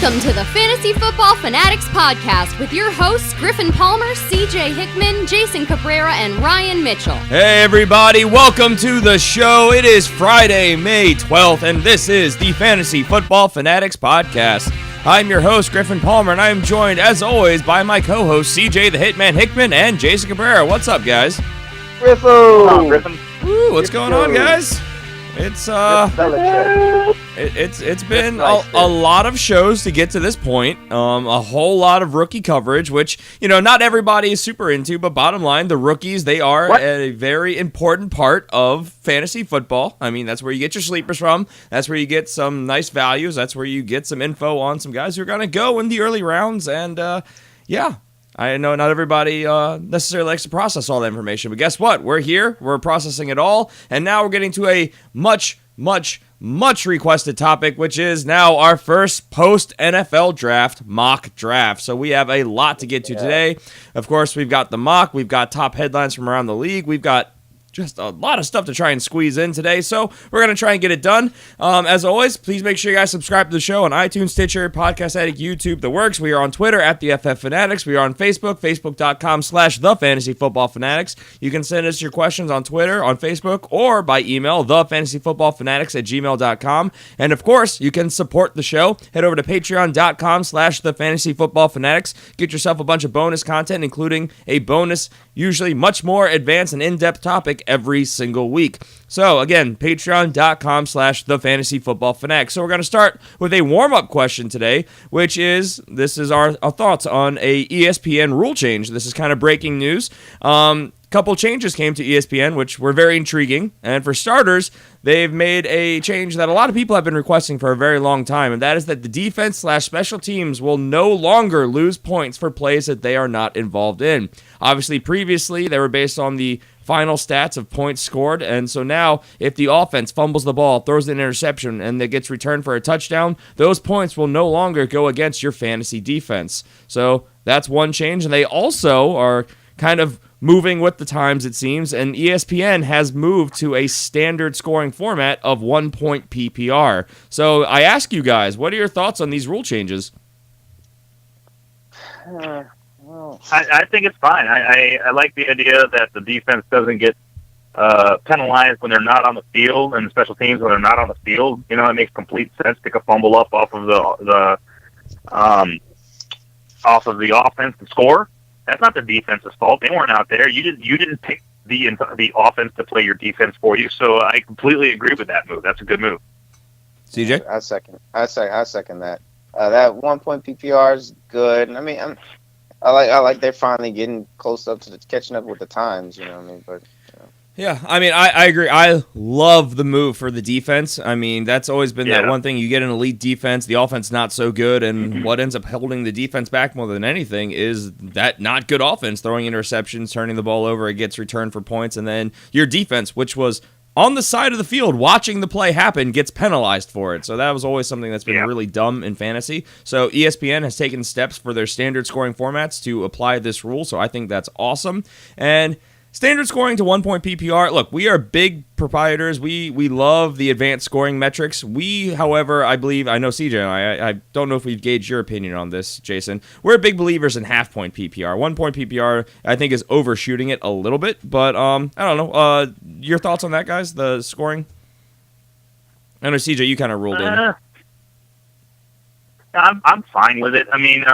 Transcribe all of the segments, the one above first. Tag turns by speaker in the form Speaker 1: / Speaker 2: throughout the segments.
Speaker 1: Welcome to the Fantasy Football Fanatics podcast with your hosts Griffin Palmer, CJ Hickman, Jason Cabrera, and Ryan Mitchell.
Speaker 2: Hey everybody, welcome to the show. It is Friday, May 12th, and this is the Fantasy Football Fanatics podcast. I'm your host, Griffin Palmer, and I am joined, as always, by my co-hosts, CJ the Hitman Hickman and Jason Cabrera. What's up, guys?
Speaker 3: Griffin.
Speaker 2: Woo, what's going on, guys? It's been a lot of shows to get to this point. A whole lot of rookie coverage, which, not everybody is super into, but bottom line, the rookies, they are a very important part of fantasy football. I mean, that's where you get your sleepers from. That's where you get some nice values. That's where you get some info on some guys who are going to go in the early rounds. And, I know not everybody necessarily likes to process all that information, but guess what? We're here. We're processing it all, and now we're getting to a much requested topic, which is now our first post-NFL draft mock draft. So we have a lot to get to today. Of course, we've got the mock. We've got top headlines from around the league. We've got just a lot of stuff to try and squeeze in today, so we're going to try and get it done. As always, please make sure you guys subscribe to the show on iTunes, Stitcher, Podcast Addict, YouTube, the works. We are on Twitter at the FF Fanatics. We are on Facebook, facebook.com/thefantasyfootballfanatics. You can send us your questions on Twitter, on Facebook, or by email, thefantasyfootballfanatics@gmail.com. And of course, you can support the show. Head over to patreon.com/thefantasyfootballfanatics. Get yourself a bunch of bonus content, including a bonus, usually much more advanced and in-depth topic every single week. So again, patreon.com/thefantasyfootballfanatics. So we're going to start with a warm-up question today, which is, this is our thoughts on a ESPN rule change. This is kind of breaking news. Couple changes came to ESPN, which were very intriguing. And for starters, they've made a change that a lot of people have been requesting for a very long time, and that is that the defense/special teams will no longer lose points for plays that they are not involved in. Obviously, previously, they were based on the final stats of points scored, and so now if the offense fumbles the ball, throws an interception, and it gets returned for a touchdown, those points will no longer go against your fantasy defense. So that's one change, and they also are kind of moving with the times, it seems, and ESPN has moved to a standard scoring format of 1-point PPR. So I ask you guys, what are your thoughts on these rule changes?
Speaker 3: I think it's fine. I like the idea that the defense doesn't get penalized when they're not on the field, and special teams when they're not on the field. It makes complete sense. Pick a fumble up off of the offense to score. That's not the defense's fault. They weren't out there. You didn't pick the offense to play your defense for you. So I completely agree with that move. That's a good move.
Speaker 2: CJ?
Speaker 4: I second that. That 1-point PPR is good. I mean, I like they're finally getting close up to catching up with the times. But.
Speaker 2: Yeah, I mean, I agree. I love the move for the defense. I mean, that's always been that one thing. You get an elite defense, the offense not so good, and what ends up holding the defense back more than anything is that not good offense, throwing interceptions, turning the ball over, it gets returned for points, and then your defense, which was on the side of the field watching the play happen, gets penalized for it. So that was always something that's been really dumb in fantasy. So ESPN has taken steps for their standard scoring formats to apply this rule, so I think that's awesome. And standard scoring to 1-point PPR. Look, we are big proprietors. We love the advanced scoring metrics. We, however, I know CJ and I don't know if we've gauged your opinion on this, Jason. We're big believers in half-point PPR. 1-point PPR, I think, is overshooting it a little bit. But, I don't know. Your thoughts on that, guys? The scoring? I know, CJ, you kind of ruled in.
Speaker 3: I'm fine with it. I mean,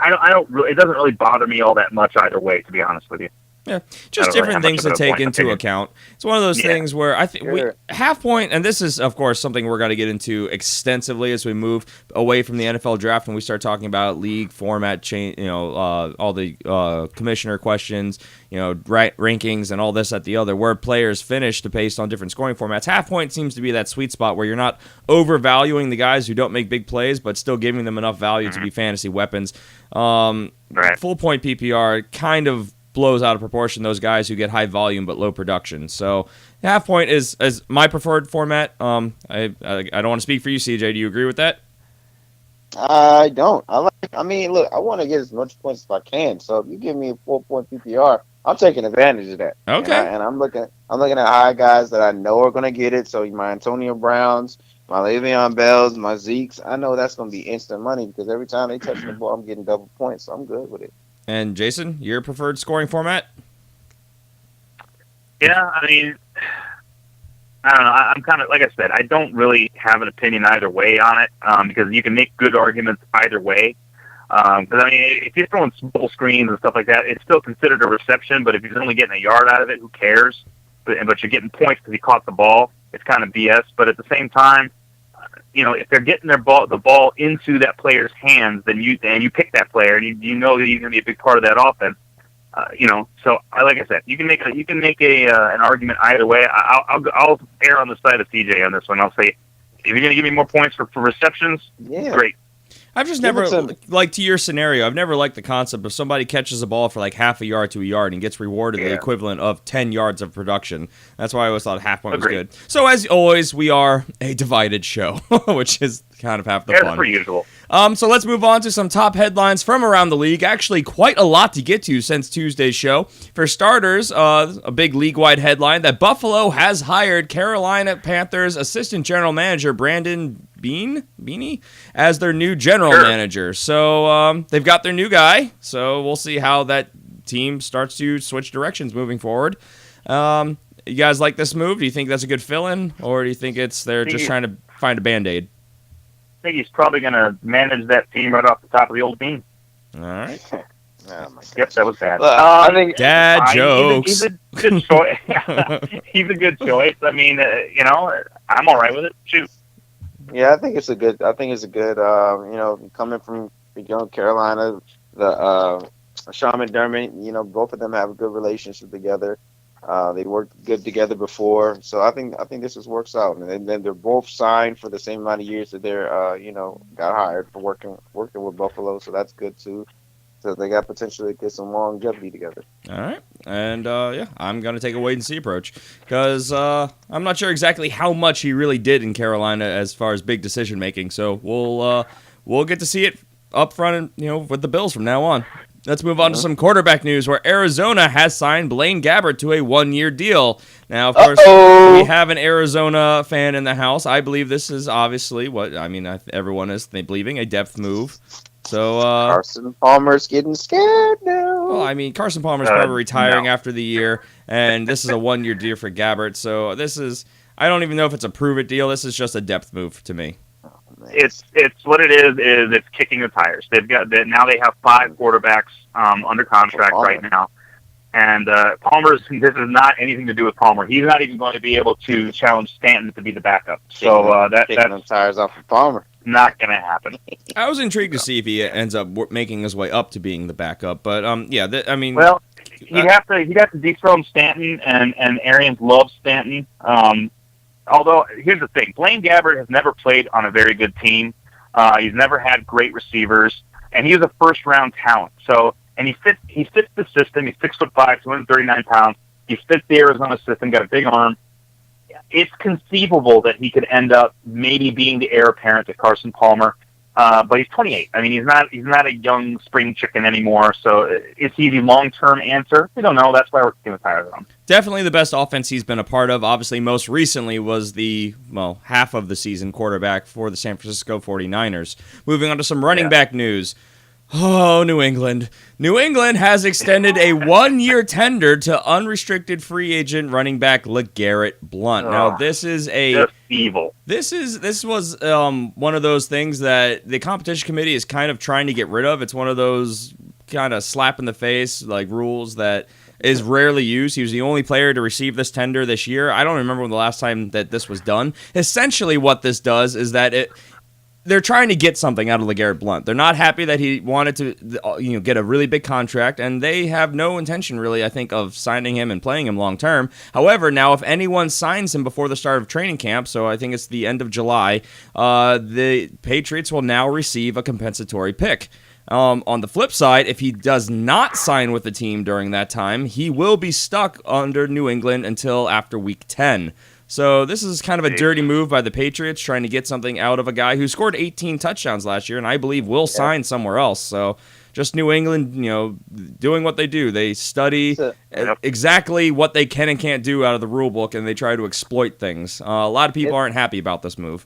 Speaker 3: I don't really. It doesn't really bother me all that much either way, to be honest with you.
Speaker 2: Yeah, just different things to take into account. It's one of those things where I think half point, and this is, of course, something we're going to get into extensively as we move away from the NFL draft when we start talking about league format change, all the commissioner questions, rankings and all this at the other, where players finish based on different scoring formats. Half point seems to be that sweet spot where you're not overvaluing the guys who don't make big plays, but still giving them enough value to be fantasy weapons. Full point PPR kind of blows out of proportion those guys who get high volume but low production. So half point is my preferred format. I don't want to speak for you, CJ. Do you agree with that?
Speaker 4: I don't. Look, I want to get as much points as I can. So if you give me a 4-point PPR, I'm taking advantage of that.
Speaker 2: Okay.
Speaker 4: And I'm looking at high guys that I know are going to get it. So my Antonio Browns, my Le'Veon Bells, my Zekes. I know that's going to be instant money because every time they touch the ball, I'm getting double points. So I'm good with it.
Speaker 2: And Jason, your preferred scoring format?
Speaker 3: Yeah, I mean, I don't know. I'm kind of, like I said, I don't really have an opinion either way on it because you can make good arguments either way. Because, I mean, if you're throwing full screens and stuff like that, it's still considered a reception, but if you're only getting a yard out of it, who cares? But you're getting points because he caught the ball. It's kind of BS. But at the same time, if they're getting the ball into that player's hands, then you pick that player, and you know that he's going to be a big part of that offense. So like I said, you can make an argument either way. I'll err on the side of CJ on this one. I'll say, if you're going to give me more points for receptions, great.
Speaker 2: I've just never, like to your scenario, I've never liked the concept of somebody catches a ball for like half a yard to a yard and gets rewarded the equivalent of 10 yards of production. That's why I always thought half point was good. So as always, we are a divided show, which is kind of half the fun.
Speaker 3: That's per usual.
Speaker 2: So let's move on to some top headlines from around the league. Actually, quite a lot to get to since Tuesday's show. For starters, a big league-wide headline that Buffalo has hired Carolina Panthers assistant general manager Brandon Beanie as their new general manager. So they've got their new guy. So we'll see how that team starts to switch directions moving forward. You guys like this move? Do you think that's a good fill-in, or do you think they're just trying to find a Band-Aid?
Speaker 3: I think he's probably going to manage that team right off the top of the old team.
Speaker 2: All right.
Speaker 4: Oh my
Speaker 3: Yep, that was bad.
Speaker 4: I think
Speaker 2: Dad jokes.
Speaker 3: He's a good choice. He's a good choice. I mean, I'm all right with it. Shoot.
Speaker 4: Yeah, I think it's a good. Coming from Carolina, the Sean McDermott. Both of them have a good relationship together. They worked good together before, so I think this works out. And then they're both signed for the same amount of years that they're got hired for working with Buffalo, so that's good too. So they got potential to get some longevity together.
Speaker 2: All right, and I'm gonna take a wait and see approach because I'm not sure exactly how much he really did in Carolina as far as big decision making. So we'll get to see it up front, and with the Bills from now on. Let's move on to some quarterback news where Arizona has signed Blaine Gabbert to a 1-year deal. Now, of course, we have an Arizona fan in the house. I believe this is obviously everyone is believing a depth move. So
Speaker 4: Carson Palmer's getting scared now.
Speaker 2: Well, Carson Palmer's probably retiring after the year, and this is a 1-year deal for Gabbert. So I don't even know if it's a prove-it deal. This is just a depth move to me.
Speaker 3: It's what it is it's kicking the tires. Now they have 5 quarterbacks under contract right now, and Palmer's. This is not anything to do with Palmer. He's not even going to be able to challenge Stanton to be the backup. So that's
Speaker 4: the tires off of Palmer.
Speaker 3: Not going to happen.
Speaker 2: I was intrigued to see if he ends up making his way up to being the backup, but
Speaker 3: well, he'd have to dethrone Stanton, and Arians loves Stanton. Although, here's the thing. Blaine Gabbert has never played on a very good team. He's never had great receivers, and he was a first-round talent. So, and he fits the system. He's 6'5", 239 pounds. He fits the Arizona system, got a big arm. It's conceivable that he could end up maybe being the heir apparent to Carson Palmer. But he's 28. He's not a young spring chicken anymore. So it's easy long-term answer. We don't know. That's why we're kicking the tires on him.
Speaker 2: Definitely the best offense he's been a part of. Obviously, most recently was the half of the season quarterback for the San Francisco 49ers. Moving on to some running back news. Oh, New England. New England has extended a 1-year tender to unrestricted free agent running back LeGarrette Blount. Now, this is
Speaker 3: just evil.
Speaker 2: This was one of those things that the competition committee is kind of trying to get rid of. It's one of those kind of slap in the face rules that is rarely used. He was the only player to receive this tender this year. I don't remember when the last time that this was done. Essentially, what this does is that they're trying to get something out of LeGarrette Blount. They're not happy that he wanted to get a really big contract, and they have no intention, really, I think, of signing him and playing him long term. However, now if anyone signs him before the start of training camp, so I think it's the end of July, the Patriots will now receive a compensatory pick. On the flip side, if he does not sign with the team during that time, he will be stuck under New England until after Week 10. So this is kind of a dirty move by the Patriots, trying to get something out of a guy who scored 18 touchdowns last year, and I believe will sign somewhere else. So just New England, doing what they do. They study exactly what they can and can't do out of the rule book, and they try to exploit things. A lot of people aren't happy about this move.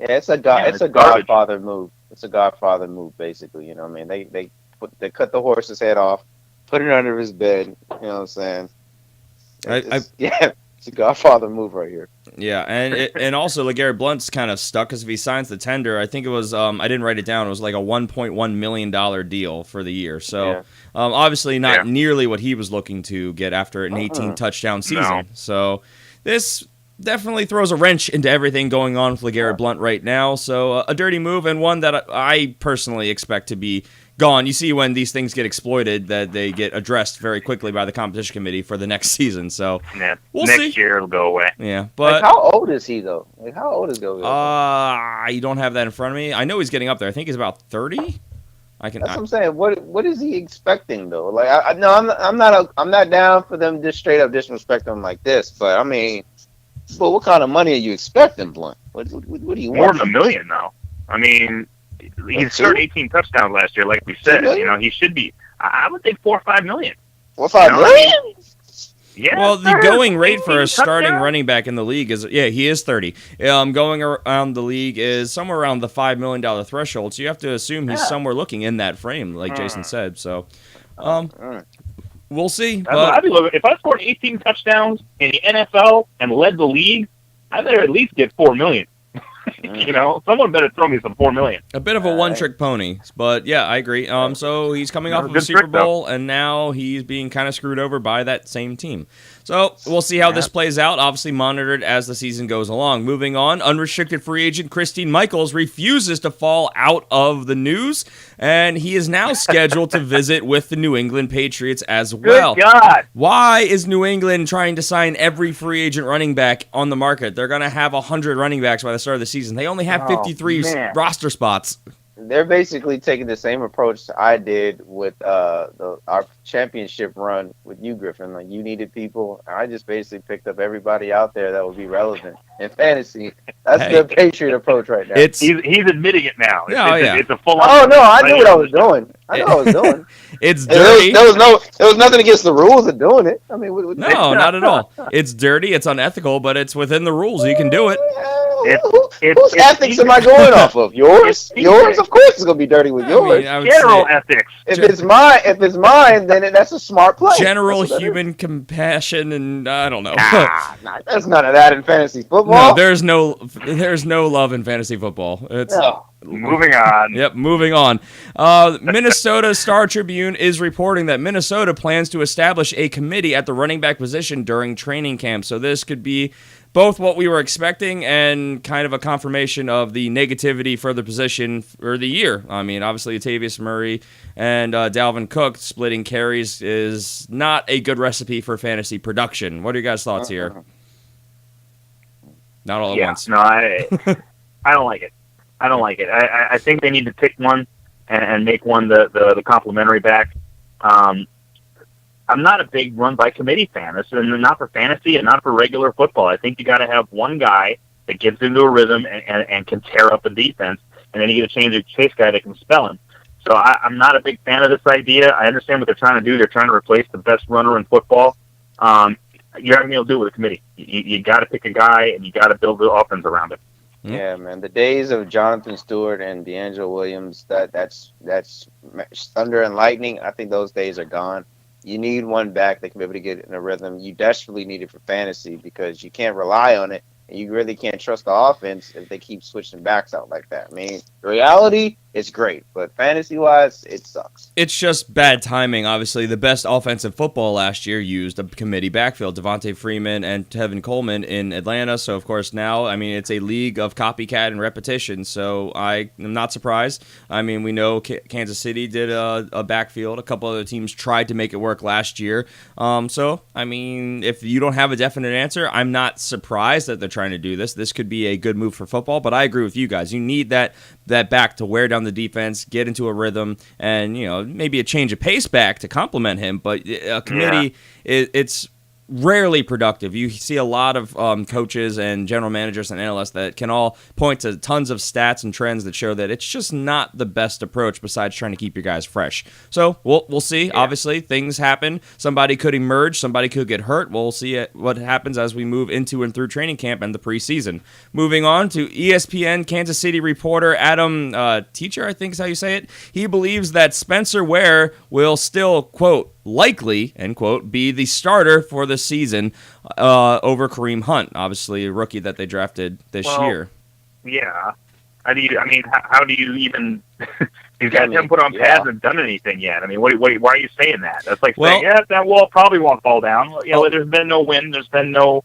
Speaker 4: Yeah, it's a
Speaker 3: garbage.
Speaker 4: Godfather move. It's a Godfather move, basically. You know what I mean? They cut the horse's head off, put it under his bed. You know what I'm saying? Yeah, it's a Godfather move right here.
Speaker 2: Yeah, and also LeGarrette Blount's kind of stuck because if he signs the tender, I think it was I didn't write it down. It was like a $1.1 million deal for the year. So obviously not nearly what he was looking to get after an 18 touchdown season.
Speaker 3: No.
Speaker 2: So this definitely throws a wrench into everything going on with LeGarrette Blount right now. So a dirty move, and one that I personally expect to be gone. You see when these things get exploited that they get addressed very quickly by the competition committee for the next season. So we'll see.
Speaker 3: Next year it'll go away.
Speaker 2: Yeah, but
Speaker 4: how old is he though? How old is Go?
Speaker 2: You don't have that in front of me. I know he's getting up there. I think he's about 30.
Speaker 4: That's what I'm saying. What is he expecting though? Like I'm not down for them just straight up disrespect him like this. But I mean, but what kind of money are you expecting, Blount? What do you want?
Speaker 3: More than $1 million though. I mean, he scored 18 touchdowns last year, like we said. You know, he should be. I would think $4 or $5 million.
Speaker 4: $4 million?
Speaker 3: Yeah.
Speaker 2: Well, the going rate for a starting running back in the league is he is 30. Going around the league is somewhere around the $5 million threshold. So you have to assume he's somewhere looking in that frame, like Jason said. So, we'll see. But
Speaker 3: if I scored 18 touchdowns in the NFL and led the league, I better at least get $4 million. You know, someone better throw me some $4 million.
Speaker 2: A bit of a one-trick pony, but yeah, I agree. So he's coming off of a Super Bowl, and now he's being kind of screwed over by that same team. So we'll see how this plays out. Obviously monitored as the season goes along. Moving on, unrestricted free agent Christine Michaels refuses to fall out of the news, and he is now scheduled to visit with the New England Patriots as well.
Speaker 3: Good God.
Speaker 2: Why is New England trying to sign every free agent running back on the market? They're going to have 100 running backs by the start of the season. They only have 53 roster spots.
Speaker 4: They're basically taking the same approach I did with our championship run with you, Griffin. Like, you needed people. I just basically picked up everybody out there that would be relevant in fantasy. That's the Patriot approach right now.
Speaker 3: He's admitting it now. It's a full.
Speaker 4: Oh no, I knew what I was doing.
Speaker 2: It's dirty.
Speaker 4: There was nothing against the rules of doing it. I mean,
Speaker 2: no, not at all. It's dirty. It's unethical, but it's within the rules. You can do it.
Speaker 4: Whose ethics am I going off of? Yours? Yours? Of course, it's gonna be dirty with yours.
Speaker 3: General ethics.
Speaker 4: If it's mine, then that's a smart play.
Speaker 2: General human compassion, and I don't know.
Speaker 4: There's none of that in fantasy football.
Speaker 2: No, there's no love in fantasy football. It's
Speaker 3: moving on.
Speaker 2: Yep, moving on. Minnesota Star Tribune is reporting that Minnesota plans to establish a committee at the running back position during training camp. So this could be both what we were expecting and kind of a confirmation of the negativity for the position for the year. I mean, obviously, Latavius Murray and Dalvin Cook splitting carries is not a good recipe for fantasy production. What are your guys' thoughts here? Not all at once.
Speaker 3: No, I don't like it. I don't like it. I think they need to pick one and make one the complimentary back. I'm not a big run by committee fan. This is not for fantasy and not for regular football. I think you got to have one guy that gets into a rhythm and can tear up a defense, and then you get a change of chase guy that can spell him. So I'm not a big fan of this idea. I understand what they're trying to do. They're trying to replace the best runner in football. You're not going to be able to do it with a committee. You got to pick a guy, and you got to build the offense around it.
Speaker 4: Yeah, man. The days of Jonathan Stewart and D'Angelo Williams, that's thunder and lightning. I think those days are gone. You need one back that can be able to get in a rhythm. You desperately need it for fantasy because you can't rely on it, and you really can't trust the offense if they keep switching backs out like that. I mean, reality, it's great, but fantasy-wise, it sucks.
Speaker 2: It's just bad timing. Obviously, the best offensive football last year used a committee backfield, Devontae Freeman and Tevin Coleman in Atlanta. So, of course, now, I mean, it's a league of copycat and repetition, so I am not surprised. I mean, we know Kansas City did a backfield. A couple other teams tried to make it work last year. So, I mean, if you don't have a definite answer, I'm not surprised that they're trying to do this. This could be a good move for football, but I agree with you guys. You need that back to wear down the defense, get into a rhythm, and maybe a change of pace back to complement him. But a committee, it's rarely productive. You see a lot of coaches and general managers and analysts that can all point to tons of stats and trends that show that it's just not the best approach besides trying to keep your guys fresh. So we'll see. Yeah. Obviously, things happen. Somebody could emerge. Somebody could get hurt. We'll see what happens as we move into and through training camp and the preseason. Moving on to ESPN Kansas City reporter Adam Teacher, I think is how you say it. He believes that Spencer Ware will still, quote, likely, end quote, be the starter for the season over Kareem Hunt, obviously a rookie that they drafted this year.
Speaker 3: Yeah. How do you even... These guys haven't put on pads and done anything yet. I mean, why are you saying that? That's like saying, that wall probably won't fall down. There's been no wind. There's been no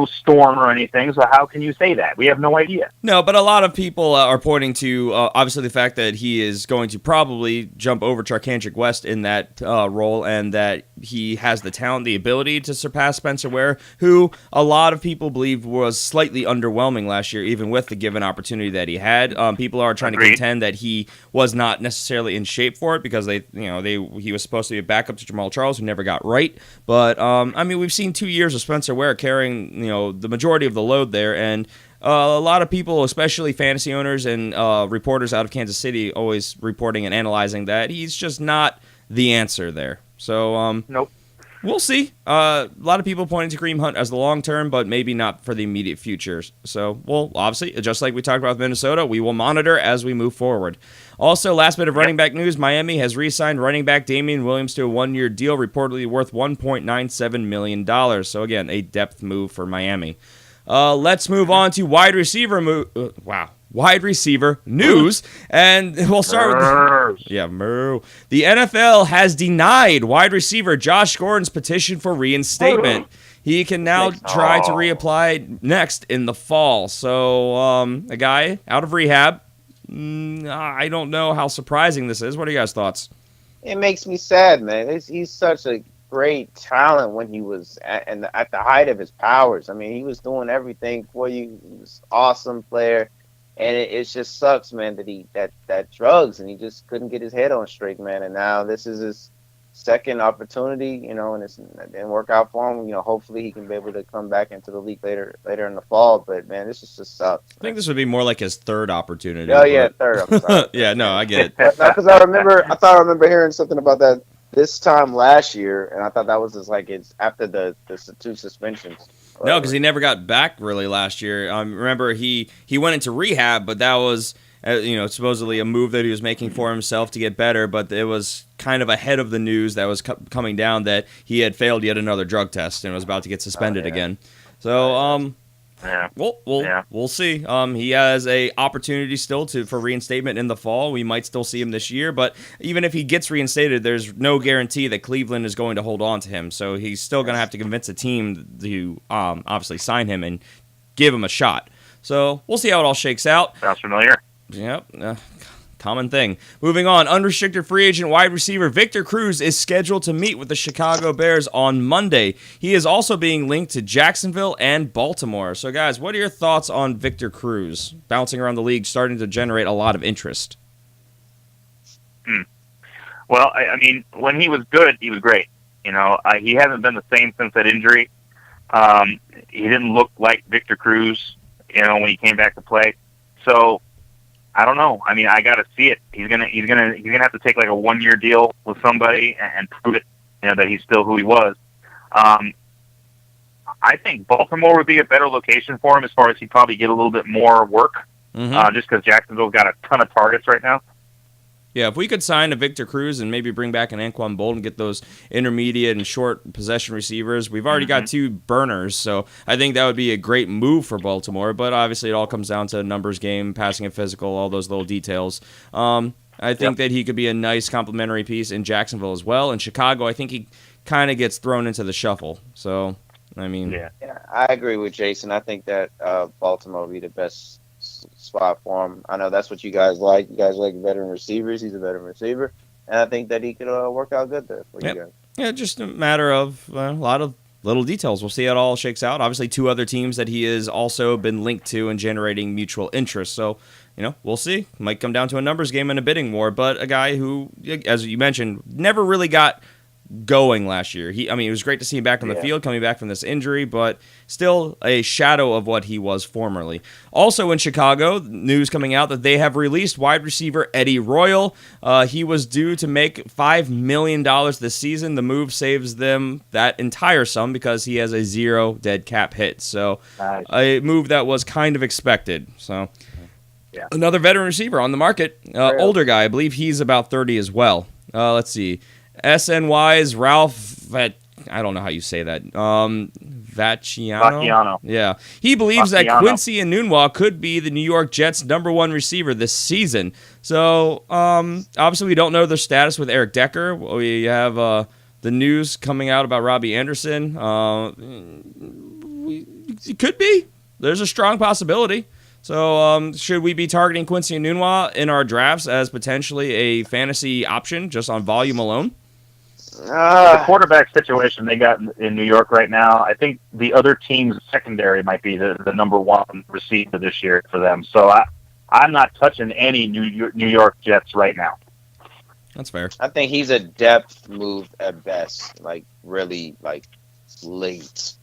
Speaker 3: storm or anything, so how can you say that? We have no idea.
Speaker 2: No, but a lot of people are pointing to, obviously, the fact that he is going to probably jump over Charkandrick West in that role, and that he has the talent, the ability to surpass Spencer Ware, who a lot of people believe was slightly underwhelming last year, even with the given opportunity that he had. People are trying to contend that he was not necessarily in shape for it because he was supposed to be a backup to Jamal Charles, who never got right. But, we've seen 2 years of Spencer Ware carrying the majority of the load there, and a lot of people, especially fantasy owners and reporters out of Kansas City, always reporting and analyzing that he's just not the answer there. So,
Speaker 3: nope.
Speaker 2: We'll see. A lot of people pointing to Kareem Hunt as the long term, but maybe not for the immediate future. So, obviously, just like we talked about with Minnesota, we will monitor as we move forward. Also, last bit of running back news, Miami has re-signed running back Damian Williams to a 1-year deal, reportedly worth $1.97 million. So, again, a depth move for Miami. Let's move on to wide receiver news, and we'll start with the NFL has denied wide receiver Josh Gordon's petition for reinstatement. He can now try to reapply next in the fall. So, a guy out of rehab. I don't know how surprising this is. What are you guys' thoughts?
Speaker 4: It makes me sad, man. He's such a great talent when he was at the height of his powers. I mean, he was doing everything for you. He was an awesome player. And it just sucks, man, that drugs, and he just couldn't get his head on straight, man. And now this is his second opportunity, and it didn't work out for him. Hopefully he can be able to come back into the league later in the fall. But man, this just sucks. Man.
Speaker 2: I think this would be more like his third opportunity.
Speaker 4: Oh yeah, third. I'm sorry.
Speaker 2: Yeah, no, I get it.
Speaker 4: Because I thought I remember hearing something about that this time last year, and I thought that was just like it's after the 2 suspensions.
Speaker 2: No, because he never got back really last year. Remember, he went into rehab, but that was supposedly a move that he was making for himself to get better. But it was kind of ahead of the news that was coming down that he had failed yet another drug test and was about to get suspended again. So we'll see. He has a opportunity still for reinstatement in the fall. We might still see him this year, but even if he gets reinstated, there's no guarantee that Cleveland is going to hold on to him. So he's still going to have to convince a team to obviously sign him and give him a shot. So we'll see how it all shakes out.
Speaker 3: Sounds familiar.
Speaker 2: Yep. Common thing. Moving on, unrestricted free agent wide receiver Victor Cruz is scheduled to meet with the Chicago Bears on Monday. He is also being linked to Jacksonville and Baltimore. So, guys, what are your thoughts on Victor Cruz bouncing around the league, starting to generate a lot of interest?
Speaker 3: Well, I mean, when he was good, he was great. He hasn't been the same since that injury. He didn't look like Victor Cruz, when he came back to play. So, I don't know. I mean, I got to see it. He's gonna have to take like a 1-year deal with somebody and prove it, that he's still who he was. I think Baltimore would be a better location for him as far as he'd probably get a little bit more work, just because Jacksonville's got a ton of targets right now.
Speaker 2: Yeah, if we could sign a Victor Cruz and maybe bring back an Anquan Boldin and get those intermediate and short possession receivers, we've already got 2 burners, so I think that would be a great move for Baltimore, but obviously it all comes down to a numbers game, passing and physical, all those little details. I think that he could be a nice complementary piece in Jacksonville as well. In Chicago, I think he kind of gets thrown into the shuffle, so, I mean...
Speaker 4: Yeah, I agree with Jason. I think that Baltimore will be the best spot for him. I know that's what you guys like. You guys like veteran receivers. He's a veteran receiver, and I think that he could work out good there for you guys.
Speaker 2: Yeah, just a matter of a lot of little details. We'll see how it all shakes out. Obviously, 2 other teams that he has also been linked to and generating mutual interest. So, we'll see. Might come down to a numbers game and a bidding war, but a guy who, as you mentioned, never really got going last year. It was great to see him back on the field, coming back from this injury, but still a shadow of what he was formerly. Also in Chicago, news coming out that they have released wide receiver Eddie Royal. He was due to make $5 million this season. The move saves them that entire sum because he has a 0 dead cap hit. So a move that was kind of expected. So another veteran receiver on the market, older guy. I believe he's about 30 as well. Let's see. SNY's Ralph, I don't know how you say that. Vacchiano? Yeah. He believes that Quincy Enunwa could be the New York Jets' #1 receiver this season. So, obviously, we don't know their status with Eric Decker. We have the news coming out about Robbie Anderson. It could be. There's a strong possibility. So, should we be targeting Quincy Enunwa in our drafts as potentially a fantasy option just on volume alone?
Speaker 3: The quarterback situation they got in New York right now, I think the other team's secondary might be the #1 receiver this year for them. So I'm not touching any New York Jets right now.
Speaker 2: That's fair.
Speaker 4: I think he's a depth move at best, like really like late,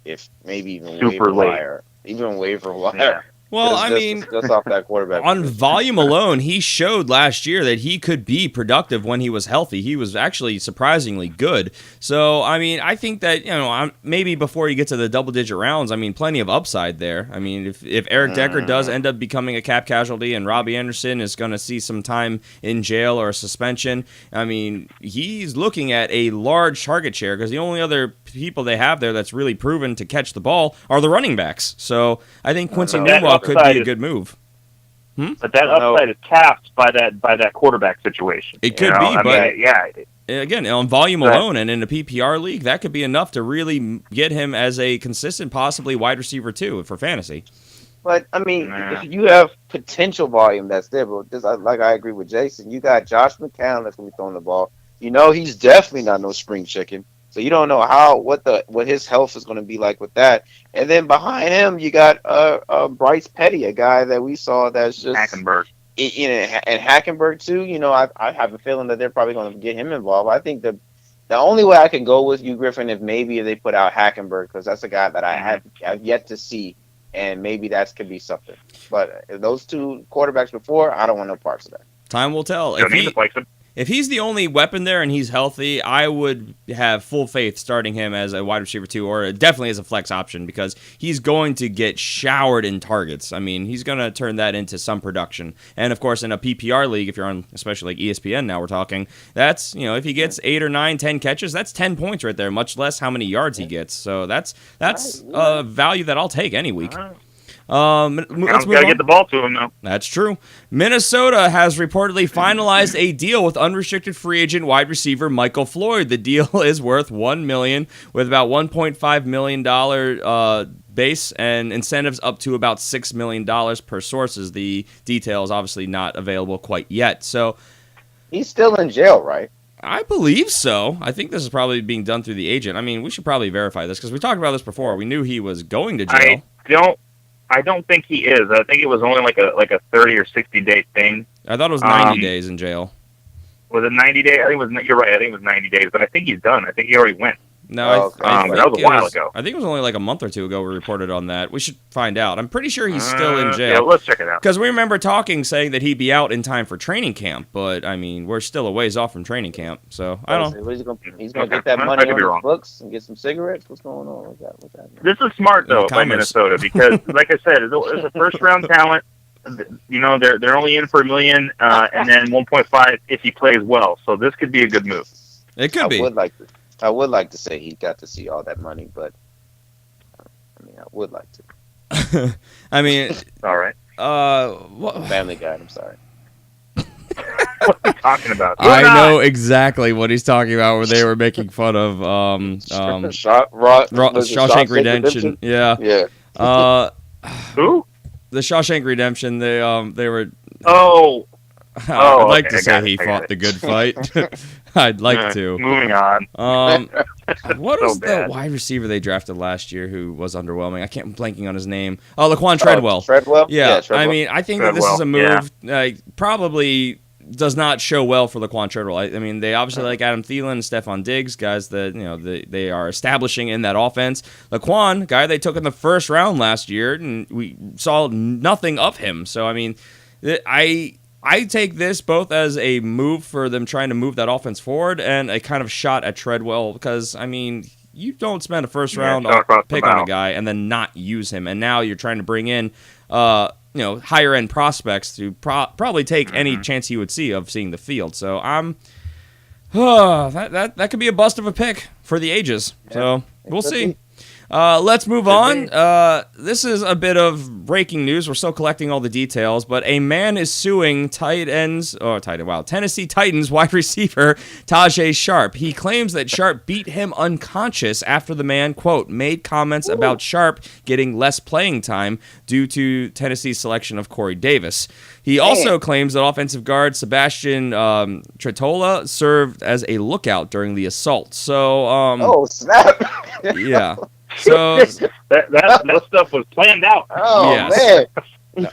Speaker 4: if maybe even
Speaker 3: super
Speaker 4: waiver
Speaker 3: late.
Speaker 4: wire, even waiver wire.
Speaker 3: Yeah.
Speaker 2: Well,
Speaker 4: just off that quarterback.
Speaker 2: On volume alone, he showed last year that he could be productive when he was healthy. He was actually surprisingly good. So, I think that, maybe before you get to the double-digit rounds, plenty of upside there. If Eric Decker does end up becoming a cap casualty and Robbie Anderson is going to see some time in jail or a suspension, he's looking at a large target share because the only other people they have there that's really proven to catch the ball are the running backs. So, I think Quincy Enunwa could be a good move.
Speaker 3: But that upside is capped by that quarterback situation.
Speaker 2: It could be, but again, on volume alone and in a PPR league, that could be enough to really get him as a consistent, possibly wide receiver too for fantasy.
Speaker 4: But if you have potential volume that's there, but I agree with Jason. You got Josh McCown that's gonna be throwing the ball. He's definitely not no spring chicken. So you don't know what his health is going to be like with that. And then behind him, you got Bryce Petty, a guy that we saw that's just
Speaker 3: Hackenberg.
Speaker 4: And Hackenberg too. I have a feeling that they're probably going to get him involved. I think the only way I can go with you, Griffin, if maybe they put out Hackenberg, because that's a guy that I have yet to see, and maybe that could be something. But those two quarterbacks before, I don't want no parts of that.
Speaker 2: Time will tell. If he's the only weapon there and he's healthy, I would have full faith starting him as a wide receiver 2 or definitely as a flex option because he's going to get showered in targets. He's going to turn that into some production. And, of course, in a PPR league, if you're on, especially like ESPN now we're talking, that's, if he gets 8 or 9, 10 catches, that's 10 points right there, much less how many yards he gets. So that's a value that I'll take any week. Let's move on.
Speaker 3: Get the ball to him now.
Speaker 2: That's true. Minnesota has reportedly finalized a deal with unrestricted free agent wide receiver Michael Floyd. The deal is worth $1 million with about $1.5 million base and incentives up to about $6 million per sources. The details obviously not available quite yet. So
Speaker 4: he's still in jail, right?
Speaker 2: I believe so. I think this is probably being done through the agent. We should probably verify this because we talked about this before. We knew he was going to jail.
Speaker 3: I don't think he is. I think it was only like a 30 or 60 day thing.
Speaker 2: I thought it was 90 days in jail.
Speaker 3: Was it 90 days? I think it was. You're right. I think it was 90 days, but I think he's done. I think he already went.
Speaker 2: No,
Speaker 3: that was a while ago.
Speaker 2: I think it was only like a month or two ago we reported on that. We should find out. I'm pretty sure he's still in jail.
Speaker 3: Yeah, let's check it out.
Speaker 2: Because we remember saying that he'd be out in time for training camp, but we're still a ways off from training camp. So I don't know.
Speaker 4: He's going to get that money on his books and get some cigarettes. What's going on? What's that?
Speaker 3: This is smart though by Minnesota because, like I said, it's a first round talent. They're only in for $1 million and then 1.5 if he plays well. So this could be a good move.
Speaker 2: It could be.
Speaker 4: I would like to say he got to see all that money, but I would like to.
Speaker 3: All right.
Speaker 4: Family Guy. I'm sorry.
Speaker 3: What are you talking about?
Speaker 2: I know exactly what he's talking about. Where they were making fun of Shawshank Redemption. Yeah.
Speaker 3: Who?
Speaker 2: The Shawshank Redemption. They were.
Speaker 3: Oh.
Speaker 2: I'd like to say he fought the good fight. I'd like to.
Speaker 3: Moving on.
Speaker 2: What was the wide receiver they drafted last year who was underwhelming? I'm blanking on his name. Oh, Laquan Treadwell.
Speaker 4: Treadwell?
Speaker 2: Yeah.
Speaker 4: Treadwell.
Speaker 2: I think that this is a move probably does not show well for Laquan Treadwell. I mean, they obviously like Adam Thielen and Stephon Diggs, guys that they are establishing in that offense. Laquan, guy they took in the first round last year, and we saw nothing of him. So I mean, I take this both as a move for them trying to move that offense forward and a kind of shot at Treadwell because I mean, you don't spend a first round pick on a guy and then not use him, and now you're trying to bring in higher end prospects to probably take any chance you would see of seeing the field. So that could be a bust of a pick for the ages. Yeah, so we'll see. Let's move on. This is a bit of breaking news. We're still collecting all the details, but a man is suing Tennessee Titans wide receiver Tajay Sharp. He claims that Sharp beat him unconscious after the man, quote, made comments about Sharp getting less playing time due to Tennessee's selection of Corey Davis. He also claims that offensive guard Sebastian Tretola served as a lookout during the assault. So,
Speaker 4: snap!
Speaker 2: Yeah. So
Speaker 3: that stuff was planned out.
Speaker 4: Oh,
Speaker 2: yes.
Speaker 4: Man.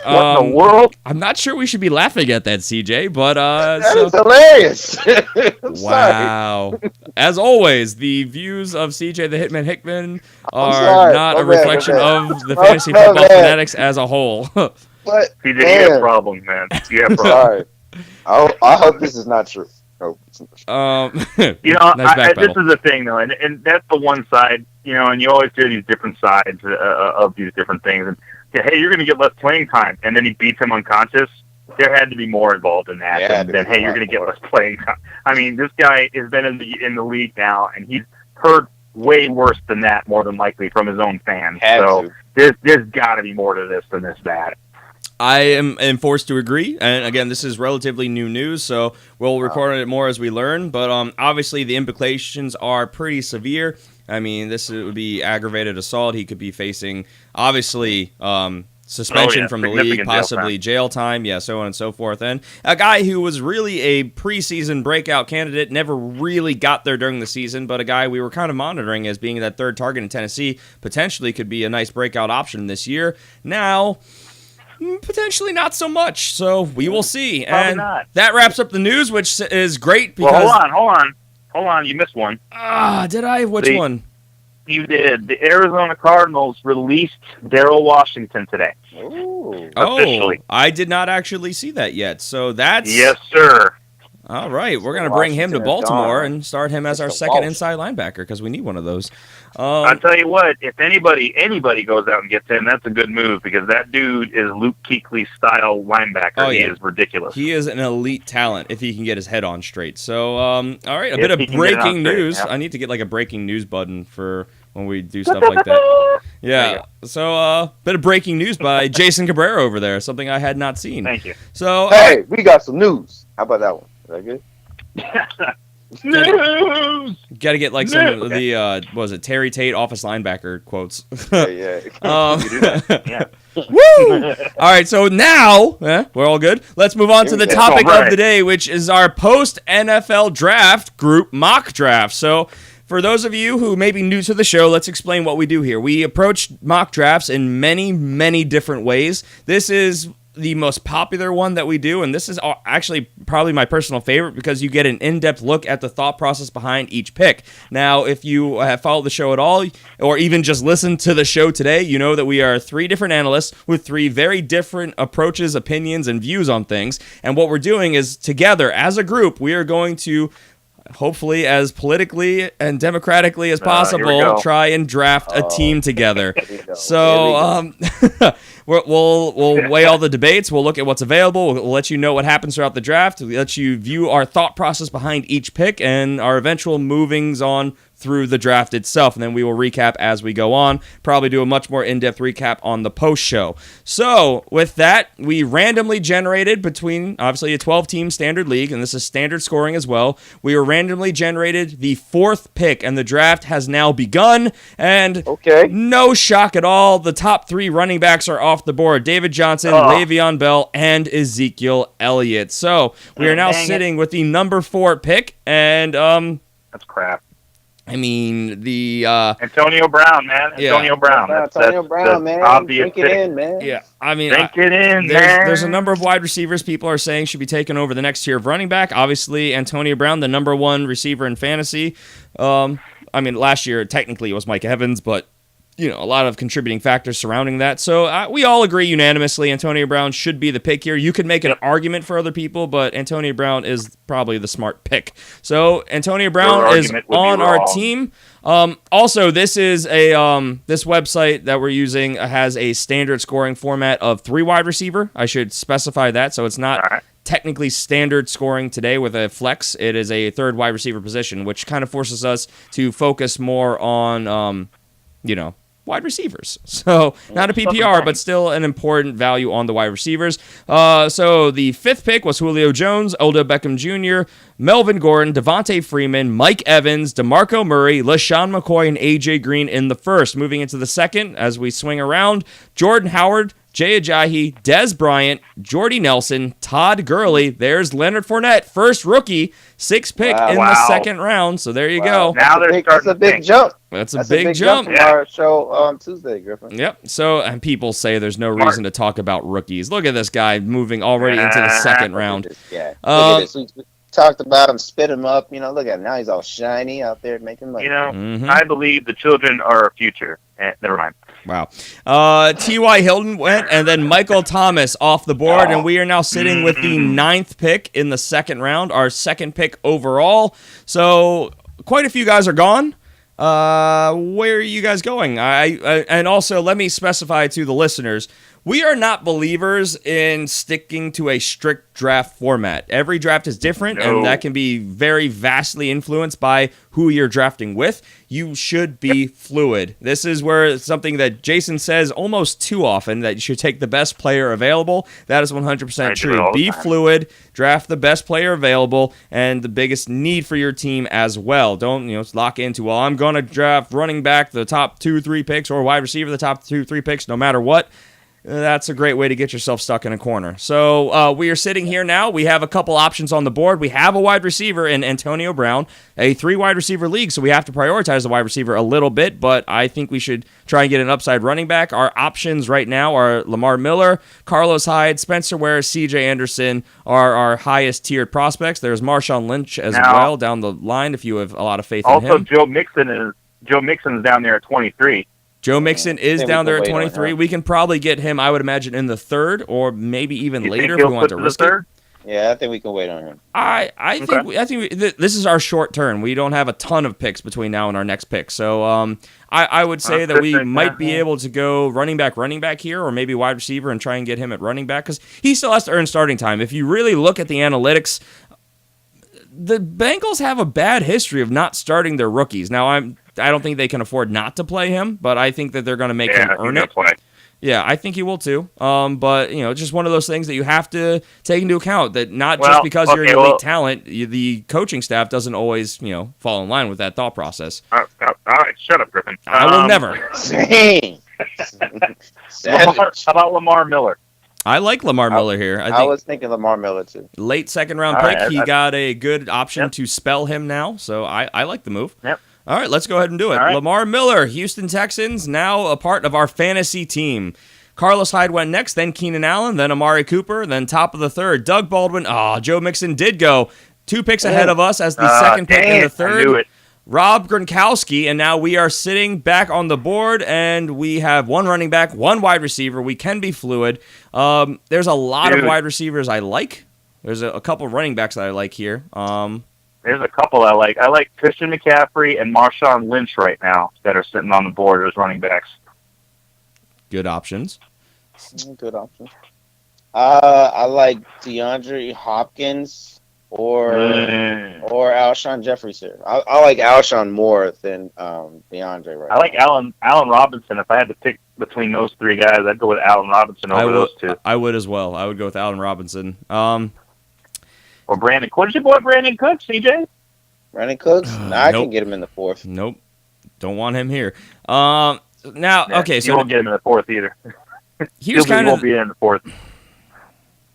Speaker 3: What in the world?
Speaker 2: I'm not sure we should be laughing at that, CJ, but
Speaker 4: that is hilarious.
Speaker 2: Wow. As always, the views of CJ the Hitman Hickman are not a reflection of the Fantasy Football Fanatics as a whole.
Speaker 4: But
Speaker 3: CJ, you have problems, man. You have problems.
Speaker 4: Sorry. I hope this is not true.
Speaker 2: Nice
Speaker 3: this is the thing, though, and that's the one side, and you always hear these different sides of these different things. And hey, you're going to get less playing time, and then he beats him unconscious. There had to be more involved in that than hey, you're going to get less playing time. I mean, this guy has been in the league now, and he's heard way worse than that, more than likely, from his own fans. There's got to be more to this than this bad.
Speaker 2: I am forced to agree, and again, this is relatively new news, so we'll report on it more as we learn, but obviously the implications are pretty severe. I mean, would be aggravated assault. He could be facing, obviously, suspension from the league, possibly jail time, so on and so forth. And a guy who was really a preseason breakout candidate, never really got there during the season, but a guy we were kind of monitoring as being that third target in Tennessee, potentially could be a nice breakout option this year. Now, potentially not so much, so we will see.
Speaker 3: Probably
Speaker 2: and
Speaker 3: not.
Speaker 2: That wraps up the news, which is great because...
Speaker 3: Well, hold on, you missed one.
Speaker 2: Did I? Which one?
Speaker 3: You did. The Arizona Cardinals released Darrell Washington today.
Speaker 4: Ooh.
Speaker 3: Officially.
Speaker 2: I did not actually see that yet, so that's...
Speaker 3: Yes, sir.
Speaker 2: All right, we're going to bring him to Baltimore and start him as our second inside linebacker because we need one of those.
Speaker 3: I'll tell you what, if anybody goes out and gets him, that's a good move because that dude is Luke Kuechly style linebacker.
Speaker 2: Oh, yeah.
Speaker 3: He is ridiculous.
Speaker 2: He is an elite talent if he can get his head on straight. So, all right, a bit of breaking news. Yeah. I need to get like a breaking news button for when we do stuff like that. Yeah. So, bit of breaking news by Jason Cabrera over there, something I had not seen.
Speaker 3: Thank you.
Speaker 2: So,
Speaker 4: hey, we got some news. How about that one? Is that good?
Speaker 3: News!
Speaker 2: Got to get like some of the what was it, Terry Tate office linebacker quotes.
Speaker 4: Yeah.
Speaker 3: Yeah.
Speaker 2: Woo! All right, so now we're all good. Let's move on to the topic of the day, which is our post NFL draft group mock draft. So, for those of you who may be new to the show, let's explain what we do here. We approach mock drafts in many, many different ways. This is the most popular one that we do, and this is actually probably my personal favorite because you get an in-depth look at the thought process behind each pick. Now, if you have followed the show at all, or even just listened to the show today, you know that we are three different analysts with three very different approaches, opinions, and views on things, and what we're doing is, together, as a group, we are going to, hopefully as politically and democratically as possible, try and draft a team together. So, we'll weigh all the debates. We'll look at what's available. We'll let you know what happens throughout the draft. We'll let you view our thought process behind each pick and our eventual movings on through the draft itself, and then we will recap as we go on, probably do a much more in-depth recap on the post-show. So, with that, we randomly generated between, obviously, a 12-team standard league, and this is standard scoring as well. We were randomly generated the fourth pick, and the draft has now begun, and no shock at all, the top three running backs are off the board: David Johnson, Le'Veon Bell, and Ezekiel Elliott. So, we are now sitting with the number 4 pick, and
Speaker 3: that's crap.
Speaker 2: I mean, the
Speaker 3: Antonio Brown, man. Antonio Brown.
Speaker 4: Antonio Brown, man.
Speaker 3: Obvious
Speaker 4: Drink it in, man.
Speaker 2: Yeah, I mean,
Speaker 3: Drink it in,
Speaker 2: there's a
Speaker 3: man.
Speaker 2: number of wide receivers people are saying should be taken over the next tier of running back. Obviously, Antonio Brown, the number one receiver in fantasy. I mean, last year technically it was Mike Evans, but a lot of contributing factors surrounding that. So we all agree unanimously Antonio Brown should be the pick here. You could make an argument for other people, but Antonio Brown is probably the smart pick. So Antonio Brown is on our team. Also, this is this website that we're using has a standard scoring format of 3 wide receiver. I should specify that, so it's not technically standard scoring today with a flex. It is a 3rd wide receiver position, which kind of forces us to focus more on wide receivers. So not a PPR, but still an important value on the wide receivers. So the 5th pick was Julio Jones, Odell Beckham Jr., Melvin Gordon, Devontae Freeman, Mike Evans, DeMarco Murray, LaShawn McCoy, and A.J. Green in the 1st. Moving into the 2nd, as we swing around, Jordan Howard, Jay Ajayi, Dez Bryant, Jordy Nelson, Todd Gurley. There's Leonard Fournette, first rookie, 6th pick in the 2nd round. So there you go.
Speaker 3: Now
Speaker 4: That's a big jump.
Speaker 2: That's a big jump.
Speaker 4: From our show on Tuesday, Griffin.
Speaker 2: Yep. So, and people say there's no reason to talk about rookies. Look at this guy moving already into the 2nd round.
Speaker 4: Look at this. We talked about him, spit him up. Look at him. Now he's all shiny out there making money.
Speaker 3: I believe the children are our future. Never mind.
Speaker 2: Wow. T.Y. Hilton went, and then Michael Thomas off the board, and we are now sitting with the 9th pick in the 2nd round, our 2nd pick overall. So quite a few guys are gone. Where are you guys going? And also, let me specify to the listeners, we are not believers in sticking to a strict draft format. Every draft is different, and that can be very vastly influenced by who you're drafting with. You should be fluid. This is where something that Jason says almost too often, that you should take the best player available. That is 100% true. Be fluid, draft the best player available, and the biggest need for your team as well. Don't lock into, well, I'm going to draft running back the top 2-3 picks or wide receiver the top 2-3 picks no matter what. That's a great way to get yourself stuck in a corner. So we are sitting here now. We have a couple options on the board. We have a wide receiver in Antonio Brown, a 3 wide receiver league, so we have to prioritize the wide receiver a little bit, but I think we should try and get an upside running back. Our options right now are Lamar Miller, Carlos Hyde, Spencer Ware, C.J. Anderson are our highest tiered prospects. There's Marshawn Lynch as well down the line if you have a lot of faith in him.
Speaker 3: Also, Joe Mixon's down there at 23.
Speaker 2: Joe Mixon is down there at 23. We can probably get him, I would imagine, in the 3rd or maybe even later if we want to risk it.
Speaker 4: Yeah, I think we can wait on him.
Speaker 2: I think this is our short turn. We don't have a ton of picks between now and our next pick. So I would say that we might be able to go running back here, or maybe wide receiver and try and get him at running back because he still has to earn starting time. If you really look at the analytics, the Bengals have a bad history of not starting their rookies. Now, I don't think they can afford not to play him, but I think that they're going to make him earn it. Yeah, I think he will too. But it's just one of those things that you have to take into account. That not just because you're an elite talent, the coaching staff doesn't always fall in line with that thought process.
Speaker 3: All right, shut up, Griffin.
Speaker 2: I will never.
Speaker 3: How about Lamar Miller?
Speaker 2: I like Lamar Miller here.
Speaker 4: I was thinking Lamar Miller too.
Speaker 2: Late 2nd round pick. He got a good option to spell him now, so I like the move.
Speaker 3: Yep.
Speaker 2: All right, let's go ahead and do it.
Speaker 3: Right.
Speaker 2: Lamar Miller, Houston Texans, now a part of our fantasy team. Carlos Hyde went next, then Keenan Allen, then Amari Cooper, then top of the 3rd, Doug Baldwin. Joe Mixon did go 2 picks ahead of us as the 2nd pick in the 3rd.
Speaker 3: I knew it.
Speaker 2: Rob Gronkowski, and now we are sitting back on the board, and we have 1 running back, 1 wide receiver. We can be fluid. There's a lot of wide receivers I like. There's a couple running backs that I like here.
Speaker 3: There's a couple I like. I like Christian McCaffrey and Marshawn Lynch right now that are sitting on the board as running backs.
Speaker 2: Good options.
Speaker 4: Good options. I like DeAndre Hopkins or Alshon Jeffries here. I like Alshon more than DeAndre right now.
Speaker 3: I like Allen Robinson. If I had to pick between those 3 guys, I'd go with Allen Robinson over those 2.
Speaker 2: I would as well. I would go with Allen Robinson.
Speaker 3: Or Brandon. What is your boy Brandon Cooks, CJ?
Speaker 4: Brandon Cooks? I can get him in the 4th.
Speaker 2: Nope. Don't want him here. Okay, so
Speaker 3: you won't get him in the 4th either.
Speaker 2: Here's kind
Speaker 3: won't be in the 4th.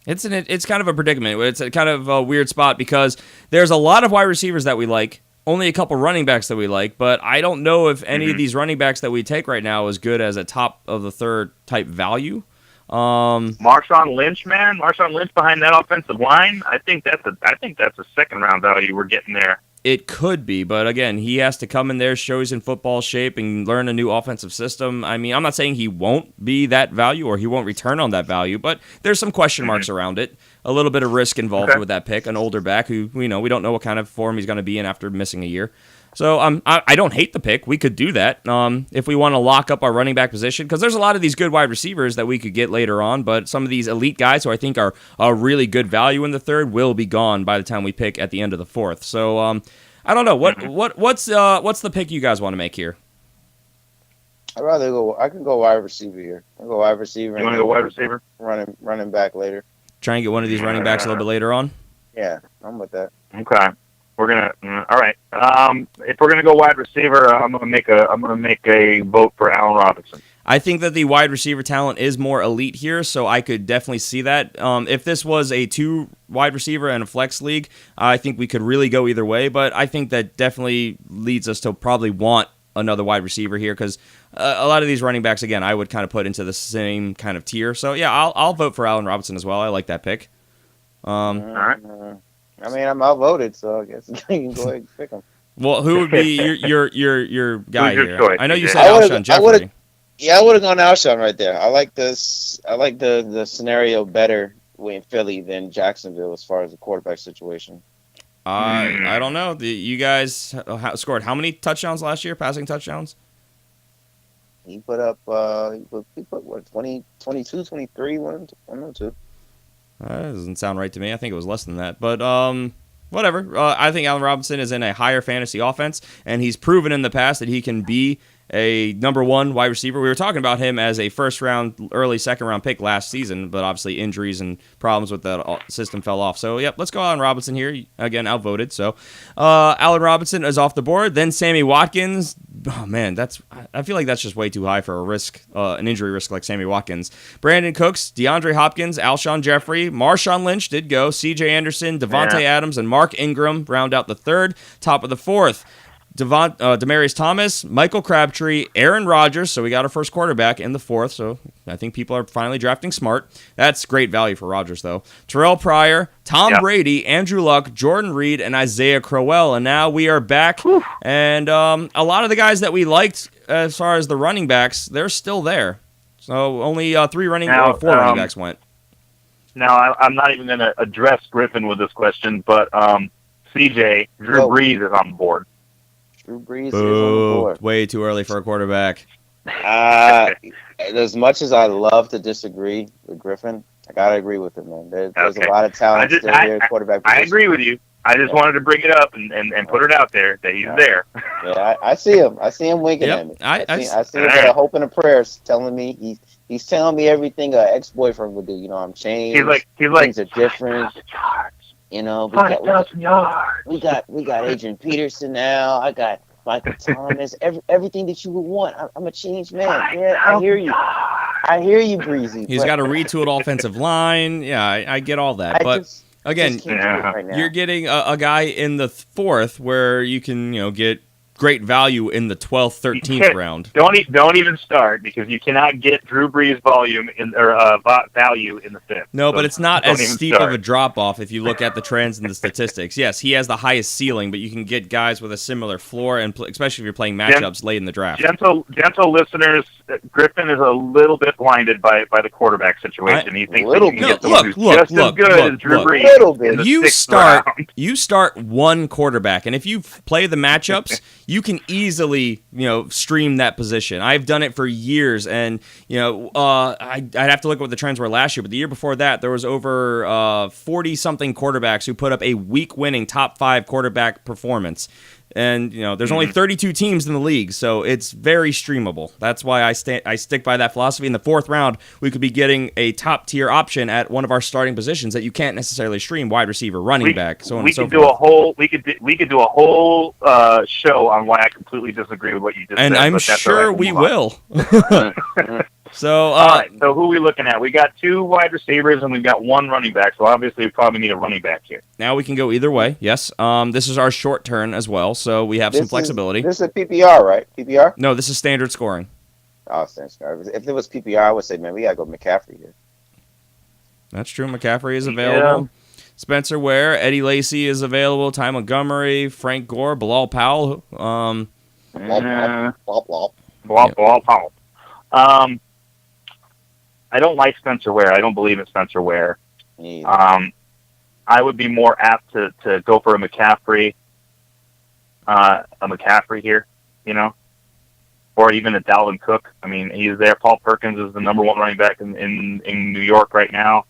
Speaker 2: It's kind of a predicament. It's a kind of a weird spot because there's a lot of wide receivers that we like. only a couple running backs that we like, but I don't know if any of these running backs that we take right now is good as a top of the third type value.
Speaker 3: Marshawn Lynch, man, Marshawn Lynch behind that offensive line. I think that's a second round value we're getting there.
Speaker 2: It could be, but again, he has to come in there, show he's in football shape, and learn a new offensive system. I mean, I'm not saying he won't be that value or he won't return on that value, but there's some question marks around it. A little bit of risk involved with that pick. An older back who we don't know what kind of form he's going to be in after missing a year. So I don't hate the pick. We could do that if we want to lock up our running back position, because there's a lot of these good wide receivers that we could get later on, but some of these elite guys who I think are a really good value in the third will be gone by the time we pick at the end of the fourth. So I don't know what's the pick you guys want to make here.
Speaker 4: I can go wide receiver here. I'll go wide receiver.
Speaker 3: You want to go wide receiver?
Speaker 4: Running back later.
Speaker 2: Try and get one of these running backs a little bit later on.
Speaker 4: Yeah, I'm with that.
Speaker 3: Okay. We're gonna all right. If we're gonna go wide receiver, I'm gonna make a vote for Allen Robinson.
Speaker 2: I think that the wide receiver talent is more elite here, so I could definitely see that. If this was a 2 wide receiver and a flex league, I think we could really go either way. But I think that definitely leads us to probably want another wide receiver here, because a lot of these running backs, again, I would kind of put into the same kind of tier. So yeah, I'll vote for Allen Robinson as well. I like that pick.
Speaker 3: All right.
Speaker 4: I mean, I'm outvoted, so I guess you can go ahead and pick him.
Speaker 2: Well, who would be your guy
Speaker 3: Who's your
Speaker 2: here?
Speaker 3: choice,
Speaker 2: I know you
Speaker 3: TJ?
Speaker 2: said Alshon Jeffrey.
Speaker 4: I would have gone Alshon right there. I like this. I like the scenario better in Philly than Jacksonville as far as the quarterback situation.
Speaker 2: I don't know. You guys scored how many touchdowns last year? Passing touchdowns?
Speaker 4: He put up. He put what 20, 22, 23, one or two.
Speaker 2: That doesn't sound right to me. I think it was less than that. But whatever. I think Allen Robinson is in a higher fantasy offense, and he's proven in the past that he can be a number 1 wide receiver. We were talking about him as a first-round, early second-round pick last season, but obviously injuries and problems with the system fell off. So, yep, let's go Allen Robinson here. Again, outvoted. So, Allen Robinson is off the board. Then Sammy Watkins. Oh, man, I feel like that's just way too high for a risk, an injury risk like Sammy Watkins. Brandon Cooks, DeAndre Hopkins, Alshon Jeffrey, Marshawn Lynch did go, C.J. Anderson, Devontae Adams, and Mark Ingram round out the third. Top of the fourth, Demaryius Thomas, Michael Crabtree, Aaron Rodgers. So we got our first quarterback in the fourth. So I think people are finally drafting smart. That's great value for Rodgers, though. Terrell Pryor, Tom Brady, Andrew Luck, Jordan Reed, and Isaiah Crowell. And now we are back. Whew. And a lot of the guys that we liked as far as the running backs, they're still there. So only 4 running backs went.
Speaker 3: Now, I'm not even going to address Griffin with this question, but CJ, Drew Brees is on board.
Speaker 4: Drew Brees is on the board.
Speaker 2: Way too early for a quarterback.
Speaker 4: As much as I love to disagree with Griffin, I gotta agree with him, man. There's a lot of talent still there at quarterback position.
Speaker 3: I agree with you. I just wanted to bring it up and put it out there that he's there.
Speaker 4: Yeah, I see him. I see him winking at me. I see him with a hope and a prayer telling me he's telling me everything an ex-boyfriend would do. You know, I'm changed.
Speaker 3: He's like
Speaker 4: things are different. You know, we got Adrian Peterson now. I got Michael Thomas. Everything that you would want. I'm a changed man. Yeah, I hear you. I hear you, Breezy.
Speaker 2: He's got a retooled offensive line. Yeah, I get all that. But again, you're getting a guy in the fourth where you can get great value in the 12th, 13th round.
Speaker 3: Don't even start, because you cannot get Drew Brees value in the fifth.
Speaker 2: No, but it's not as steep of a drop off if you look at the trends and the statistics. Yes, he has the highest ceiling, but you can get guys with a similar floor, and especially if you're playing matchups late in the draft.
Speaker 3: Gentle listeners, Griffin is a little bit blinded by the quarterback situation. He thinks he can get someone who's just as good as Drew Brees.
Speaker 4: Little bit.
Speaker 2: You start one quarterback, and if you play the matchups, you can easily, stream that position. I've done it for years, and I'd have to look at what the trends were last year, but the year before that, there was over 40-something quarterbacks who put up a week-winning top 5 quarterback performance. And, there's only 32 teams in the league, so it's very streamable. That's why I stick by that philosophy. In the fourth round, we could be getting a top-tier option at one of our starting positions that you can't necessarily stream: wide receiver, running back, so on and so forth. We could do a whole show on why I completely disagree with what you just said. And I'm sure we will. So,
Speaker 3: all right. So who are we looking at? We got 2 wide receivers and we've got 1 running back. So obviously we probably need a running back here.
Speaker 2: now we can go either way. Yes. This is our short turn as well, so we have some flexibility.
Speaker 4: This is PPR, right? PPR?
Speaker 2: No, this is standard scoring.
Speaker 4: Oh, if it was PPR, I would say, man, we gotta go McCaffrey here.
Speaker 2: That's true. McCaffrey is available. Yeah. Spencer Ware, Eddie Lacy is available. Ty Montgomery, Frank Gore, Bilal Powell.
Speaker 4: Blop, blop, blop.
Speaker 3: Blop, blop, blop. I don't like Spencer Ware. I don't believe in Spencer Ware. I would be more apt to go for a McCaffrey here, or even a Dalvin Cook. I mean, he's there. Paul Perkins is the number 1 running back in New York right now.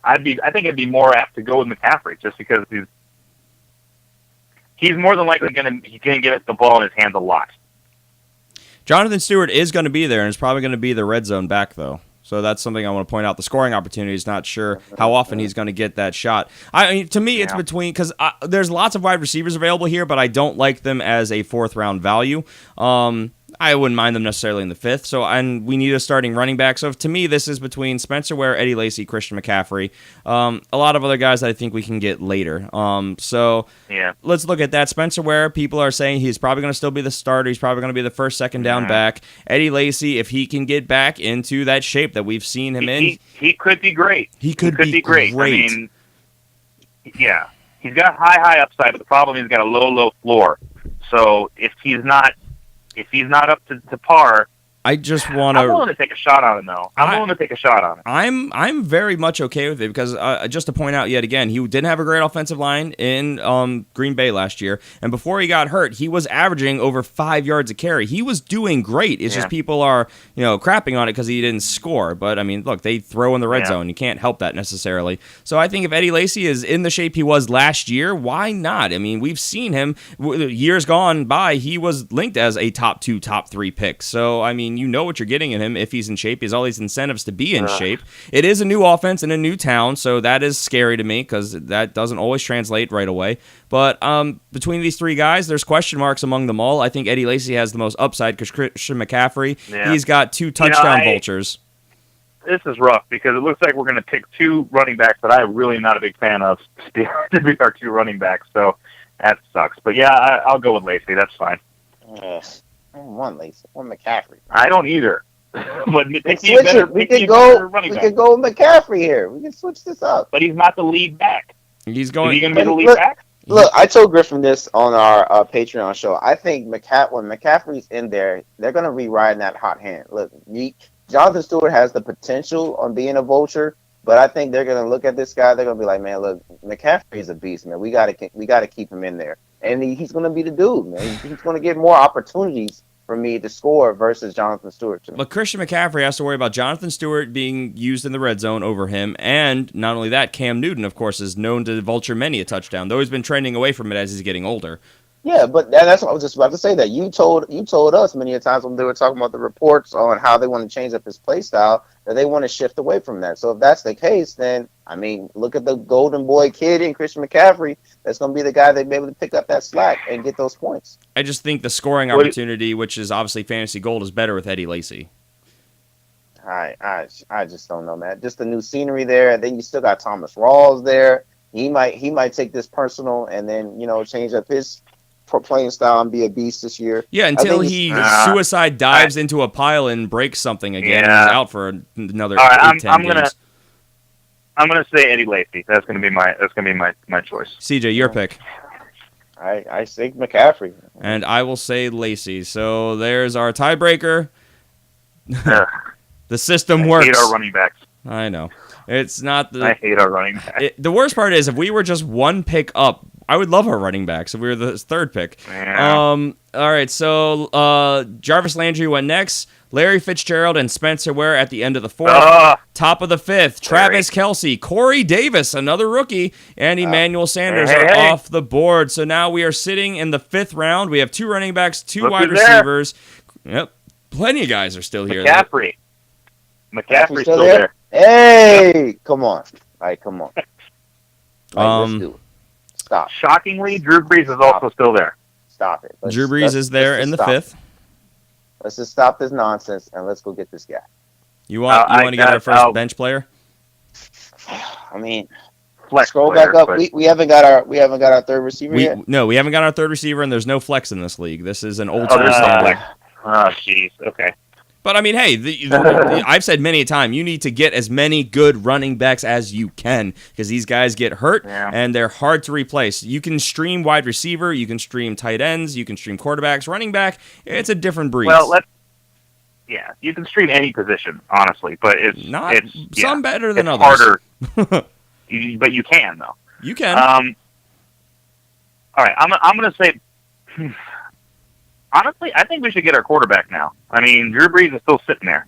Speaker 3: I think it'd be more apt to go with McCaffrey just because he's more than likely going to get the ball in his hands a lot.
Speaker 2: Jonathan Stewart is going to be there, and it's probably going to be the red zone back, though. So that's something I want to point out. The scoring opportunity is not sure how often he's going to get that shot. I mean, to me, it's between because there's lots of wide receivers available here, but I don't like them as a 4th-round value. I wouldn't mind them necessarily in the 5th. And we need a starting running back. So to me, this is between Spencer Ware, Eddie Lacy, Christian McCaffrey. A lot of other guys that I think we can get later. Let's look at that. Spencer Ware, people are saying he's probably going to still be the starter. He's probably going to be the first, second down back. Eddie Lacy, if he can get back into that shape that we've seen him in.
Speaker 3: He could be great.
Speaker 2: He could be great.
Speaker 3: I mean, yeah. He's got high upside, but the problem is he's got a low floor. So if he's not up to par,
Speaker 2: I just want to.
Speaker 3: I'm willing to take a shot on him, though.
Speaker 2: I'm very much okay with it because just to point out yet again, he didn't have a great offensive line in Green Bay last year, and before he got hurt, he was averaging over 5 yards a carry. He was doing great. It's just people are crapping on it because he didn't score. But I mean, look, they throw in the red zone. You can't help that necessarily. So I think if Eddie Lacy is in the shape he was last year, why not? I mean, we've seen him years gone by. He was linked as a top 2, top 3 pick. So I mean. You know what you're getting in him if he's in shape. He has all these incentives to be in shape. It is a new offense in a new town, so that is scary to me because that doesn't always translate right away. But between these 3 guys, there's question marks among them all. I think Eddie Lacy has the most upside because Christian McCaffrey, he's got 2 touchdown vultures.
Speaker 3: This is rough because it looks like we're going to pick 2 running backs that I'm really not a big fan of to be our 2 running backs, so that sucks. But yeah, I'll go with Lacy. That's fine.
Speaker 4: I don't want Lacy. I want McCaffrey.
Speaker 3: I don't either. But
Speaker 4: we could go with McCaffrey here. We can switch this up.
Speaker 3: But he's not the lead back.
Speaker 2: He's going.
Speaker 3: Is he going to be the lead back?
Speaker 4: Look, I told Griffin this on our Patreon show. I think when McCaffrey's in there, they're going to be riding that hot hand. Look, Jonathan Stewart has the potential on being a vulture, but I think they're going to look at this guy. They're going to be like, man, look, McCaffrey's a beast, man. We got to keep him in there. And he's going to be the dude, man. He's going to get more opportunities for me to score versus Jonathan Stewart.
Speaker 2: But Christian McCaffrey has to worry about Jonathan Stewart being used in the red zone over him. And not only that, Cam Newton, of course, is known to vulture many a touchdown, though he's been trending away from it as he's getting older.
Speaker 4: Yeah, but that's what I was just about to say. That you told us many a times when they were talking about the reports on how they want to change up his play style, that they want to shift away from that. So if that's the case, then I mean, look at the golden boy kid in Christian McCaffrey. That's going to be the guy that be able to pick up that slack and get those points.
Speaker 2: I just think the scoring opportunity, which is obviously fantasy gold, is better with Eddie Lacy.
Speaker 4: I just don't know, man. Just the new scenery there, and then you still got Thomas Rawls there. He might take this personal and then change up his playing style and be a beast this year.
Speaker 2: Yeah, until he suicide dives into a pile and breaks something again. And he's out for another 8-10 games.
Speaker 3: I'm gonna say Eddie Lacy. That's gonna be my choice.
Speaker 2: CJ, your pick.
Speaker 4: I say McCaffrey.
Speaker 2: And I will say Lacy. So there's our tiebreaker. The system works.
Speaker 3: I hate our running backs.
Speaker 2: I know. It's not
Speaker 3: I hate our running backs.
Speaker 2: The worst part is if we were just one pick up, I would love our running backs if we were the 3rd pick.
Speaker 3: Yeah.
Speaker 2: All right, so Jarvis Landry went next. Larry Fitzgerald and Spencer Ware at the end of the 4th. Top of the 5th, Travis Kelce, Corey Davis, another rookie, and Emmanuel Sanders are off the board. So now we are sitting in the 5th round. We have 2 running backs, 2 wide receivers. Yep, plenty of guys are still here.
Speaker 3: McCaffrey's still there.
Speaker 4: Hey, come on. All right, come on. Let's do it. Stop.
Speaker 3: Shockingly, Drew Brees is also still there.
Speaker 4: Stop it.
Speaker 2: Drew Brees is there in the 5th.
Speaker 4: Let's just stop this nonsense and let's go get this guy.
Speaker 2: You want to get our first bench player?
Speaker 4: I mean,
Speaker 3: Flex
Speaker 4: scroll
Speaker 3: player,
Speaker 4: back up.
Speaker 3: but-
Speaker 4: We haven't got our third receiver yet.
Speaker 2: No, we haven't got our third receiver, and there's no flex in this league. This is an old
Speaker 3: Oh,
Speaker 2: school
Speaker 3: there's no
Speaker 2: standard.
Speaker 3: flex. Oh, jeez. Okay.
Speaker 2: But I mean, hey, I've said many a time, you need to get as many good running backs as you can because these guys get hurt and they're hard to replace. You can stream wide receiver, you can stream tight ends, you can stream quarterbacks, running back. It's a different breed.
Speaker 3: Well, you can stream any position, honestly, but it's
Speaker 2: some better than
Speaker 3: it's
Speaker 2: others.
Speaker 3: Harder, but you can though.
Speaker 2: You can.
Speaker 3: All right, I'm going to say. Honestly, I think we should get our quarterback now. I mean, Drew Brees is still sitting there.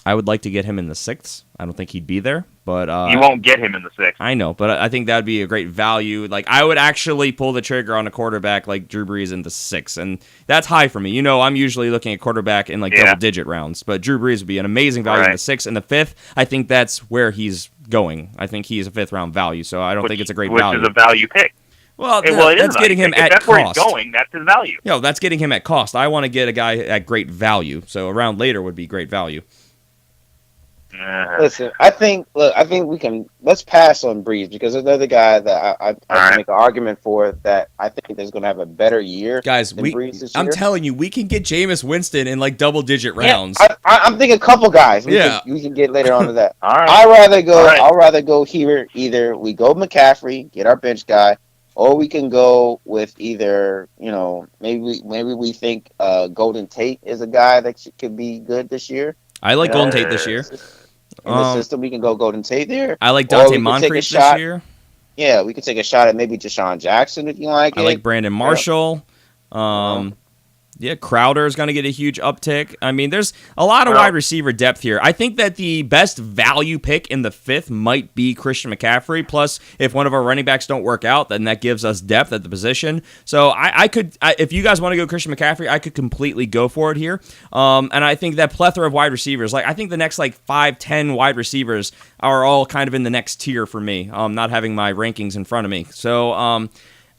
Speaker 2: I would like to get him in the 6th. I don't think he'd be there, but
Speaker 3: you won't get him in the 6th.
Speaker 2: I know, but I think that would be a great value. Like I would actually pull the trigger on a quarterback like Drew Brees in the 6th, and that's high for me. You know, I'm usually looking at quarterback in like double-digit rounds, but Drew Brees would be an amazing value in the 6th. And the 5th, I think that's where he's going. I think he's a 5th-round value, so I don't think it's a great value.
Speaker 3: Which is a value pick.
Speaker 2: Well, that's getting him at
Speaker 3: that's
Speaker 2: cost.
Speaker 3: Where he's going, that's his value.
Speaker 2: That's getting him at cost. I want to get a guy at great value, so a round later would be great value.
Speaker 4: Listen, I think we can. Let's pass on Breeze because there's another guy that I can make an argument for that I think is going to have a better year.
Speaker 2: Guys,
Speaker 4: than Breeze this year.
Speaker 2: I'm telling you, we can get Jameis Winston in like double-digit rounds.
Speaker 4: I'm thinking a couple guys. We can get later on to that.
Speaker 3: All right.
Speaker 4: I'd rather go here. Either we go McCaffrey, get our bench guy, or we can go with either maybe we think Golden Tate is a guy that could be good this year.
Speaker 2: I like Golden Tate this year.
Speaker 4: In the system, we can go Golden Tate there.
Speaker 2: I like Dante Moncrief this year.
Speaker 4: Yeah, we could take a shot at maybe Deshaun Jackson if you like.
Speaker 2: I like Brandon Marshall. Crowder is going to get a huge uptick. I mean, there's a lot of wide receiver depth here. I think that the best value pick in the 5th might be Christian McCaffrey. Plus, if one of our running backs don't work out, then that gives us depth at the position. So I could, if you guys want to go Christian McCaffrey, I could completely go for it here. And I think that plethora of wide receivers, I think the next 5-10 wide receivers are all kind of in the next tier for me. Not having my rankings in front of me. So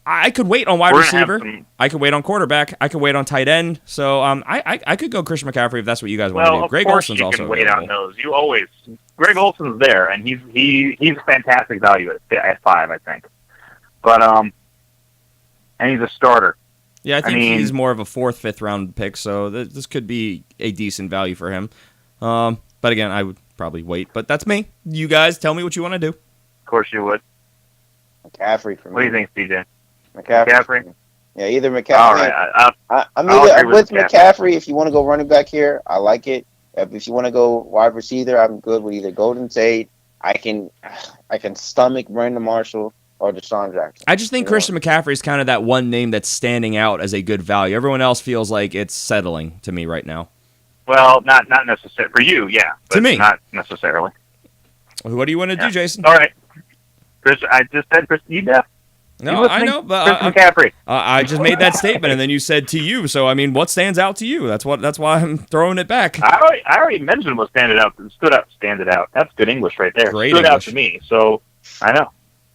Speaker 2: I could wait on wide receiver. I could wait on quarterback. I could wait on tight end. So I could go Christian McCaffrey if that's what you guys want to do. Greg Olson's also
Speaker 3: can wait on those. You always Greg Olson's there, and he's a fantastic value at 5, I think. But and he's a starter.
Speaker 2: Yeah, I think he's more of a 4th, 5th round pick. So this could be a decent value for him. But again, I would probably wait. But that's me. You guys tell me what you want to do.
Speaker 3: Of course you would.
Speaker 4: McCaffrey for me.
Speaker 3: What do you think, CJ?
Speaker 4: McCaffrey. Yeah, either McCaffrey.
Speaker 3: All right,
Speaker 4: I'm with McCaffrey. If you want to go running back here, I like it. If you want to go wide receiver, I'm good with either Golden Tate. I can stomach Brandon Marshall or Deshaun Jackson.
Speaker 2: I just think Christian McCaffrey is kind of that one name that's standing out as a good value. Everyone else feels like it's settling to me right now.
Speaker 3: Well, not necessarily for you, yeah. But
Speaker 2: to me,
Speaker 3: not necessarily.
Speaker 2: What do you want to do, Jason?
Speaker 3: All right, Chris. I just said Chris. You deaf?
Speaker 2: No, I know, but
Speaker 3: McCaffrey.
Speaker 2: I just made that statement, and then you said to you. So I mean, what stands out to you? That's why I'm throwing it back.
Speaker 3: I already mentioned what stood out. That's good English right there.
Speaker 2: Great
Speaker 3: stood
Speaker 2: English.
Speaker 3: Out to me. So I know.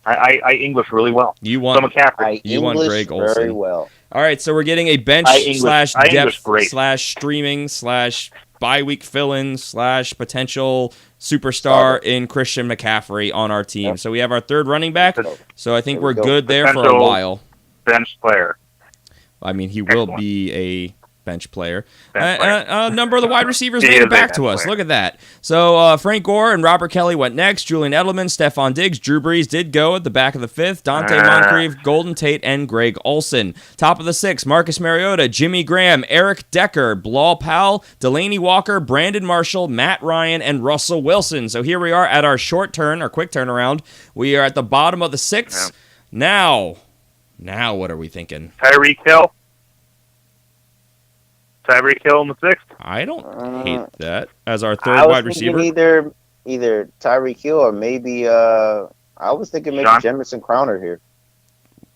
Speaker 3: I English really well.
Speaker 2: You want
Speaker 3: McCaffrey.
Speaker 2: You want Greg Olson
Speaker 4: very well.
Speaker 2: All right, so we're getting a bench / depth / streaming / bye-week fill-in / potential superstar in Christian McCaffrey on our team. So we have our 3rd running back. So I think we're good there for a while.
Speaker 3: Bench player.
Speaker 2: I mean, he will be a bench player. A number of the wide receivers made it back to us. Look at that. So Frank Gore and Robert Kelly went next. Julian Edelman, Stephon Diggs, Drew Brees did go at the back of the 5th. Dante Moncrief, Golden Tate, and Greg Olson. Top of the 6th, Marcus Mariota, Jimmy Graham, Eric Decker, Bilal Powell, Delaney Walker, Brandon Marshall, Matt Ryan, and Russell Wilson. So here we are at our quick turnaround. We are at the bottom of the 6th. Yeah. Now what are we thinking?
Speaker 3: Tyreek Hill. Tyreek Hill in the 6th.
Speaker 2: I don't hate that as our 3rd wide receiver.
Speaker 4: Either Tyreek Hill or maybe I was thinking maybe Jamison Crowder here.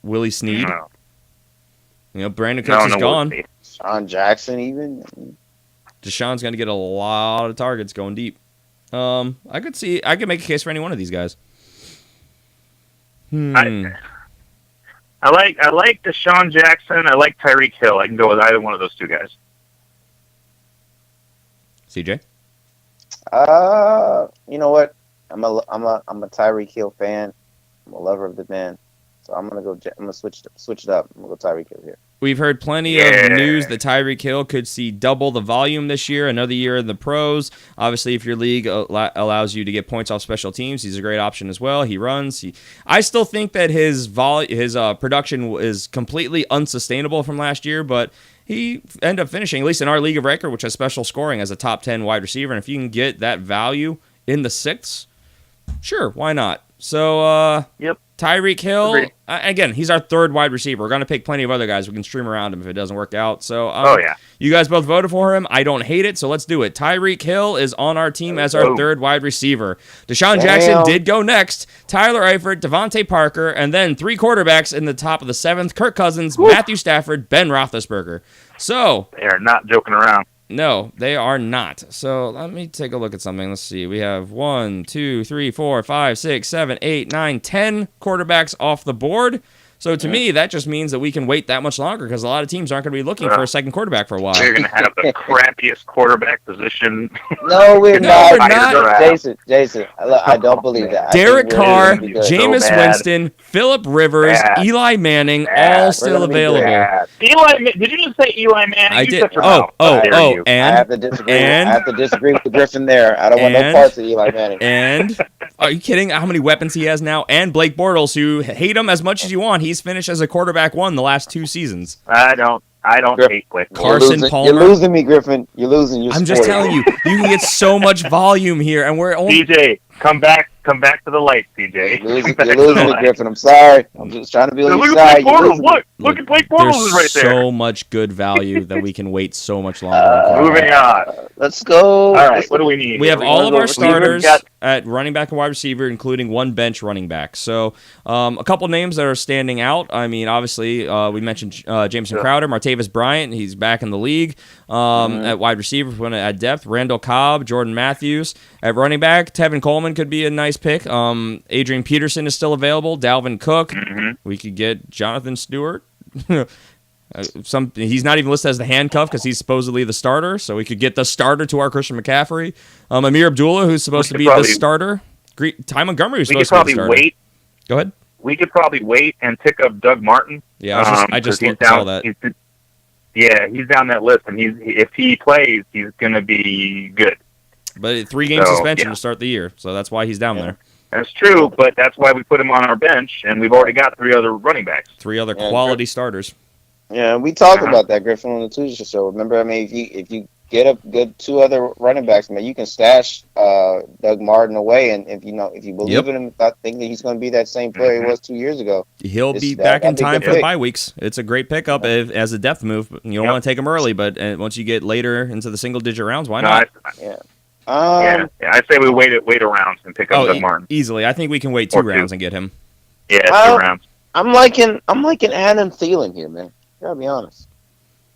Speaker 2: Willie Snead.
Speaker 3: No.
Speaker 2: Brandon Cooks is gone.
Speaker 4: Deshaun Jackson even.
Speaker 2: Deshaun's going to get a lot of targets going deep. I could make a case for any one of these guys.
Speaker 3: I like Deshaun Jackson. I like Tyreek Hill. I can go with either one of those two guys.
Speaker 2: CJ?
Speaker 4: You know what? I'm a Tyreek Hill fan. I'm a lover of the man. So I'm gonna switch it up. I'm gonna go Tyreek Hill here.
Speaker 2: We've heard plenty of news that Tyreek Hill could see double the volume this year, another year in the pros. Obviously, if your league allows you to get points off special teams, he's a great option as well. He runs. I still think that his production is completely unsustainable from last year, but he ended up finishing, at least in our league of record, which has special scoring, as a top 10 wide receiver. And if you can get that value in the sixths, sure, why not? So,
Speaker 3: Yep.
Speaker 2: Tyreek Hill,
Speaker 3: Agreed.
Speaker 2: Again, he's our third wide receiver. We're going to pick plenty of other guys. We can stream around him if it doesn't work out. So, you guys both voted for him. I don't hate it, so let's do it. Tyreek Hill is on our team as our third wide receiver. Deshaun Jackson did go next. Tyler Eifert, Devontae Parker, and then 3 quarterbacks in the top of the 7th. Kirk Cousins, Matthew Stafford, Ben Roethlisberger. So
Speaker 3: They are not joking around.
Speaker 2: no, they are not. So let me take a look at something. Let's see. We have 1, 2, 3, 4, 5, 6, 7, 8, 9, 10 quarterbacks off the board. So to me, that just means that we can wait that much longer because a lot of teams aren't going to be looking for a second quarterback for a while.
Speaker 3: We're going to have the crappiest quarterback position.
Speaker 4: No, we're
Speaker 2: No,
Speaker 4: not.
Speaker 2: we're not.
Speaker 4: Jason, I don't believe that.
Speaker 2: Derek Carr,
Speaker 4: James
Speaker 2: Jameis Winston, Phillip Rivers,
Speaker 3: Bad.
Speaker 2: Eli Manning,
Speaker 3: Bad.
Speaker 2: all
Speaker 4: We're
Speaker 2: still
Speaker 4: gonna be
Speaker 2: available.
Speaker 4: bad.
Speaker 3: Did you just say Eli Manning?
Speaker 2: I
Speaker 3: You
Speaker 2: did.
Speaker 3: shut your mouth. How dare you.
Speaker 4: I
Speaker 2: And
Speaker 4: have to disagree.
Speaker 2: and-
Speaker 4: I have to disagree with the Griffin there. I don't want no
Speaker 2: and-
Speaker 4: parts of Eli Manning.
Speaker 2: And are you kidding? How many weapons he has now? And Blake Bortles, who hate him as much as you want, he's finished as a quarterback one the last 2 seasons.
Speaker 3: I don't hate Blake.
Speaker 2: Carson Palmer.
Speaker 4: You're losing me, Griffin. You're losing.
Speaker 2: I'm just telling you, you can get so much volume here, and we're only.
Speaker 3: CJ, come back to the light, CJ.
Speaker 4: You're losing me, Griffin. I'm sorry. I'm just trying to be on
Speaker 3: Look
Speaker 4: your
Speaker 3: at
Speaker 4: side.
Speaker 3: Blake Bortles. Look at Blake Bortles is right
Speaker 2: There's
Speaker 3: there.
Speaker 2: so much good value that we can wait so much longer.
Speaker 3: Moving on.
Speaker 4: Let's go.
Speaker 3: All right, what do we need?
Speaker 2: We have all of our starters
Speaker 3: got-
Speaker 2: at running back and wide receiver, including 1 bench running back. So a couple names that are standing out. I mean, obviously, we mentioned Jameson Crowder, Martavis Bryant. He's back in the league at wide receiver. If we want to add depth, Randall Cobb, Jordan Matthews. At running back, Tevin Coleman could be a nice pick. Adrian Peterson is still available. Dalvin Cook. We could get Jonathan Stewart. He's not even listed as the handcuff because he's supposedly the starter, so we could get the starter to our Christian McCaffrey. Amir Abdullah, who's supposed to be the starter. Ty Montgomery, who's supposed to be the starter.
Speaker 3: Wait.
Speaker 2: Go ahead.
Speaker 3: We could probably wait and pick up Doug Martin.
Speaker 2: Yeah, I just
Speaker 3: he's
Speaker 2: saw that.
Speaker 3: He's down that list, and if he plays, he's going to be good.
Speaker 2: But 3-game suspension to start the year, so that's why he's down there.
Speaker 3: That's true, but that's why we put him on our bench, and we've already got 3 other running backs.
Speaker 2: 3 other quality starters.
Speaker 4: Yeah, we talked about that, Griffin, on the Tuesday show. Remember, I mean, if you get a good 2 other running backs, man, you can stash Doug Martin away, and if you believe in him, I think that he's going to be that same player he was 2 years ago.
Speaker 2: He'll be back in time for the bye weeks. It's a great pickup as a depth move. You don't want to take him early, but once you get later into the single-digit rounds, why not?
Speaker 3: I say we wait around and pick up Doug Martin
Speaker 2: easily. I think we can wait 2 rounds and get him.
Speaker 3: Yeah, 2 rounds.
Speaker 4: I'm liking Adam Thielen here, man. Gotta be honest.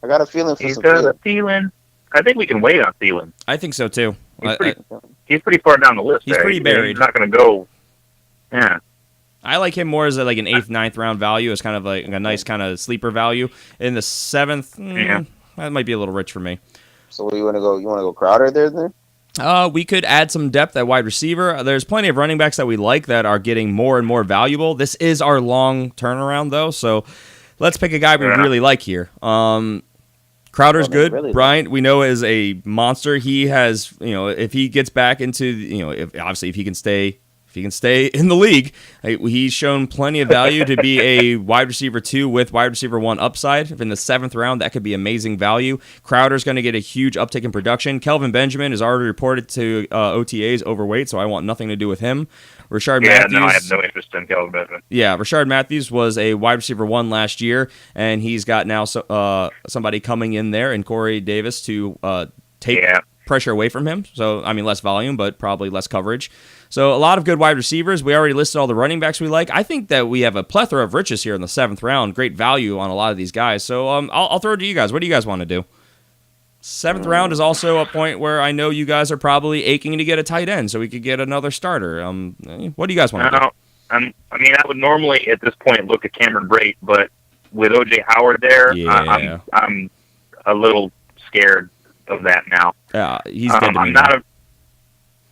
Speaker 4: I got a feeling for some
Speaker 3: Thielen. I think we can wait on Thielen.
Speaker 2: I think so too.
Speaker 3: He's pretty far down the list.
Speaker 2: He's pretty buried.
Speaker 3: He's not going to go. Yeah.
Speaker 2: I like him more as like an 8th, 9th round value, as kind of like a nice kind of sleeper value. In the 7th, that might be a little rich for me.
Speaker 4: So what do you want to go? You want to go Crowder there then?
Speaker 2: We could add some depth at wide receiver. There's plenty of running backs that we like that are getting more and more valuable. This is our long turnaround, though, so let's pick a guy we really like here. Crowder's good.
Speaker 4: Really
Speaker 2: Bryant, we know, is a monster. He has, if he gets back into, if he can stay in the league, he's shown plenty of value to be a wide receiver 2 with wide receiver 1 upside. If in the 7th round, that could be amazing value. Crowder's going to get a huge uptick in production. Kelvin Benjamin is already reported to OTAs overweight, so I want nothing to do with him. Rashard Matthews.
Speaker 3: No, I have no interest in Kelvin Benjamin.
Speaker 2: Yeah, Rashard Matthews was a wide receiver 1 last year, and he's got now somebody coming in there in Corey Davis to take pressure away from him. So, I mean, less volume, but probably less coverage. So, a lot of good wide receivers. We already listed all the running backs we like. I think that we have a plethora of riches here in the 7th round. Great value on a lot of these guys. So, I'll throw it to you guys. What do you guys want to do? 7th round is also a point where I know you guys are probably aching to get a tight end, so we could get another starter. What do you guys want to do?
Speaker 3: I would normally at this point look at Cameron Brate, but with O.J. Howard there, I'm a little scared of that now.
Speaker 2: Yeah, he's dead to me
Speaker 3: I'm
Speaker 2: now.